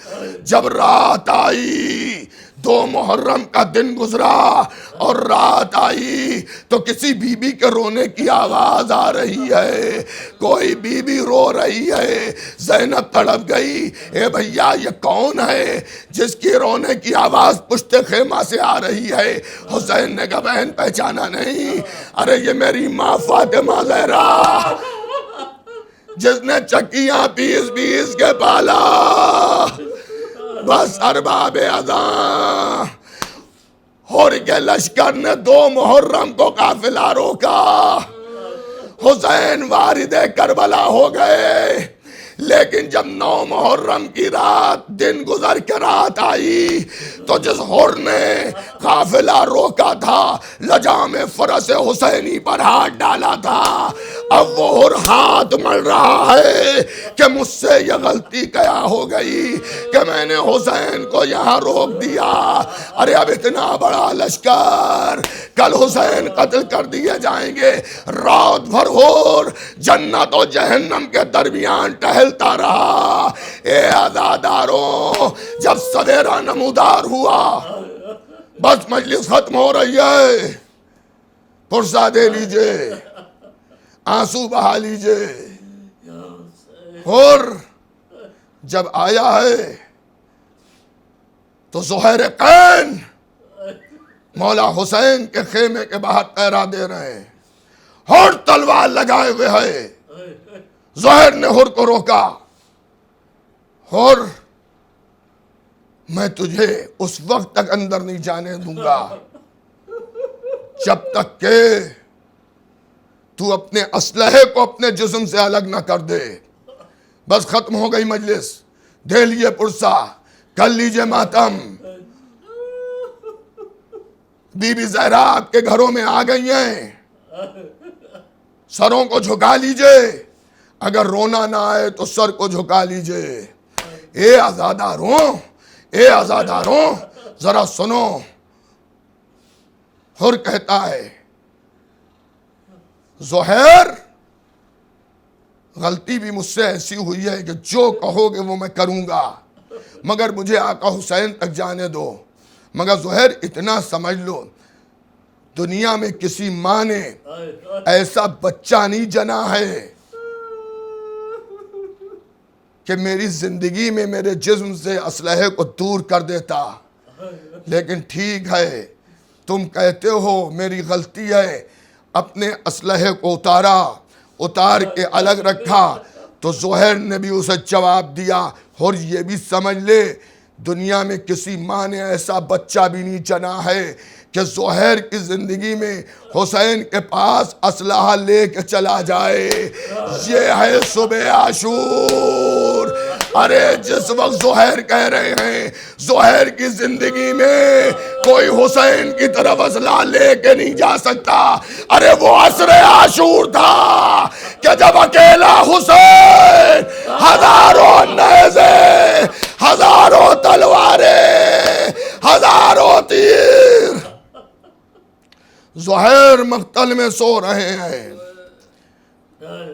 جب رات آئی، 2 محرم کا دن گزرا اور رات آئی تو کسی بی بی کے رونے کی آواز آ رہی ہے، کوئی بی بی رو رہی ہے۔ زینب تڑپ گئی، اے بھیا یہ کون ہے جس کی رونے کی آواز پشت خیمہ سے آ رہی ہے؟ حسین نے کہا بہن پہچانا نہیں؟ ارے یہ میری ماں فاطمہ زہرا جس نے چکیاں پیس پیس کے پالا۔ بس ارباب اذاں اور کے لشکر نے 2 محرم کو قافلہ روکا۔ حسین وارد کربلا ہو گئے، لیکن جب 9 محرم کی رات دن گزر کے رات آئی تو جس ہور نے قافلہ روکا تھا لجام فرس حسینی پر ہاتھ ڈالا تھا، اب وہ ہور ہاتھ مل رہا ہے کہ مجھ سے یہ غلطی کیا ہو گئی کہ میں نے حسین کو یہاں روک دیا۔ ارے اب اتنا بڑا لشکر، کل حسین قتل کر دیے جائیں گے، رات بھر ہور جنت و جہنم کے درمیان ٹہل پھیلتا رہا۔ اے عزاداروں، جب سویرا نمودار ہوا، بس مجلس ختم ہو رہی ہے، پرسہ دے لیجئے، آنسو بہا لیجئے، اور جب آیا ہے تو زہیر قین مولا حسین کے خیمے کے باہر پہرا دے رہے ہیں، اور تلوار لگائے ہوئے ہے۔ زہیر نے حر کو روکا، اور میں تجھے اس وقت تک اندر نہیں جانے دوں گا جب تک کہ تو اپنے اسلحے کو اپنے جسم سے الگ نہ کر دے۔ بس ختم ہو گئی مجلس، دے لیے پرسہ، کر لیجئے ماتم۔ بی بی زہرا آپ کے گھروں میں آ گئی ہیں، سروں کو جھکا لیجئے، اگر رونا نہ آئے تو سر کو جھکا لیجئے۔ اے عزاداروں، اے عزاداروں، ذرا سنو۔ حر کہتا ہے، زہیر غلطی بھی مجھ سے ایسی ہوئی ہے کہ جو کہو گے وہ میں کروں گا، مگر مجھے آقا حسین تک جانے دو۔ مگر زہیر اتنا سمجھ لو، دنیا میں کسی ماں نے ایسا بچہ نہیں جنا ہے کہ میری زندگی میں میرے جسم سے اسلحے کو دور کر دیتا، لیکن ٹھیک ہے، تم کہتے ہو میری غلطی ہے، اپنے اسلحے کو اتار کے الگ رکھا۔ تو زہیر نے بھی اسے جواب دیا، اور یہ بھی سمجھ لے دنیا میں کسی ماں نے ایسا بچہ بھی نہیں جنا ہے کہ زہیر کی زندگی میں حسین کے پاس اسلحہ لے کے چلا جائے۔ یہ ہے صبح عاشور۔ ارے جس وقت زہیر کہہ رہے ہیں زہیر کی زندگی میں کوئی حسین کی طرف اسلحہ لے کے نہیں جا سکتا، ارے وہ عصر عاشور تھا کہ جب اکیلا حسین ہزاروں نیزے، ہزاروں تلواریں، ہزاروں تیر، زہیر مقتل میں سو رہے ہیں۔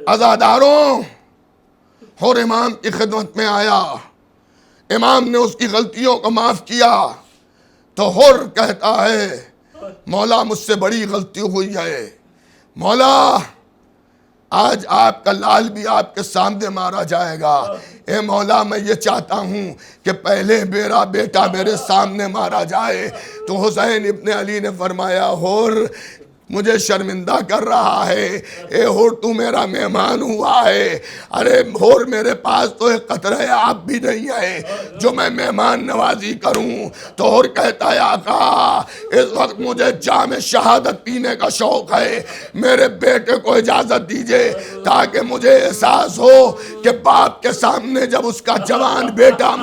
عزاداروں، اور امام کی خدمت میں آیا، امام نے اس کی غلطیوں کو معاف کیا، تو حر کہتا ہے، مولا مجھ سے بڑی غلطی ہوئی ہے، مولا آج آپ کا لال بھی آپ کے سامنے مارا جائے گا۔ اے مولا میں یہ چاہتا ہوں کہ پہلے میرا بیٹا میرے سامنے مارا جائے۔ تو حسین ابن علی نے فرمایا، حر مجھے شرمندہ کر رہا ہے، اے حر تو میرا مہمان ہوا ہے، ارے حر میرے پاس تو ایک قطرہ آب بھی نہیں ہے جو میں مہمان نوازی کروں۔ تو حر کہتا ہے، آقا اس وقت مجھے جام شہادت پینے کا شوق ہے، میرے بیٹے کو اجازت دیجئے تاکہ مجھے احساس ہو کہ باپ کے سامنے جب اس کا جوان بیٹا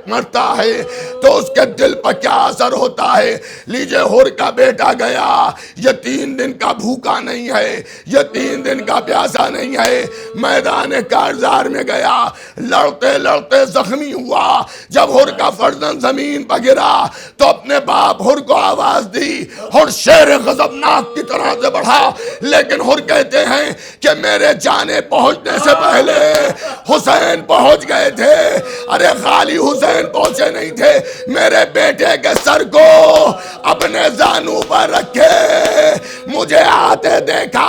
مرتا ہے تو اس کے دل پر کیا اثر ہوتا ہے۔ لیجئے حر کا بیٹا گیا، یہ 3 دن کا بھوکا نہیں ہے، یہ 3 دن کا پیاسا نہیں ہے، میدان کارزار میں گیا، لڑتے لڑتے زخمی ہوا۔ جب حر کا فرزند زمین پر گرا تو اپنے باپ حر کو آواز دی، حر شیر غضبناک کی طرح سے بڑھا، لیکن حر کہتے ہیں کہ میرے جانے پہنچنے سے پہلے حسین پہنچ گئے تھے۔ ارے خالی حسین پہنچے نہیں تھے، میرے بیٹے کے سر کو اپنے زانو پر رکھے مجھے آتے دیکھا،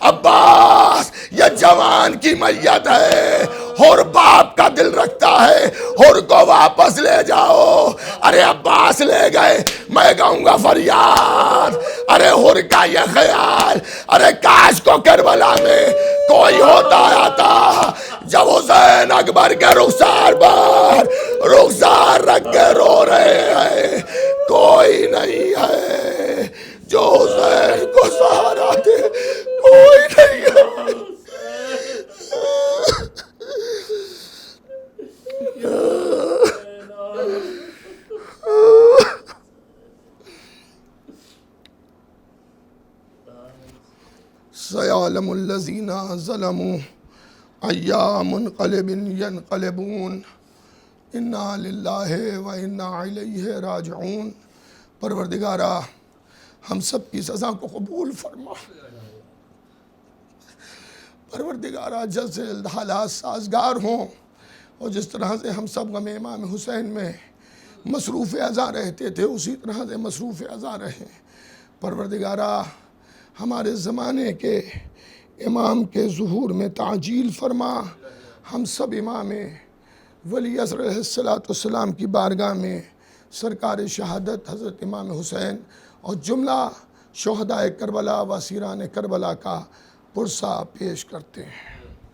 عباس یہ جوان کی میت ہے، اور باپ کا دل رکھتا ہے، حر کو واپس لے جاؤ۔ ارے عباس لے گئے، میں گاؤں گا فریاد، ارے حر کا یہ خیال، ارے کاش کو کربلا میں کوئی ہوتا آتا جب حسین اکبر کے رخسار پر رخسار رکھ کے رو رہے ہیں، کوئی نہیں ہے جو حسین کو سہارا دے، کوئی نہیں ہے۔ سَيَعْلَمُ الَّذِينَ ظَلَمُوا أَيَّ مُنْقَلِبٍ يَنْقَلِبُونَ اِنَّا لِلَّهِ وَإِنَّا إِلَيْهِ رَاجِعُونَ۔ پروردگارا ہم سب کی سزا کو قبول فرما، پروردگارا جلد سے جلد حالات سازگار ہوں، اور جس طرح سے ہم سب غم امام حسین میں مصروف ازاں رہتے تھے اسی طرح سے مصروف ازاں رہیں۔ پروردگارا ہمارے زمانے کے امام کے ظہور میں تعجیل فرما، ہم سب امام ولی عصر علیہ السلام کی بارگاہ میں سرکار شہادت حضرت امام حسین اور جملہ شہدائے کربلا و اسیران کربلا کا پرسہ پیش کرتے ہیں۔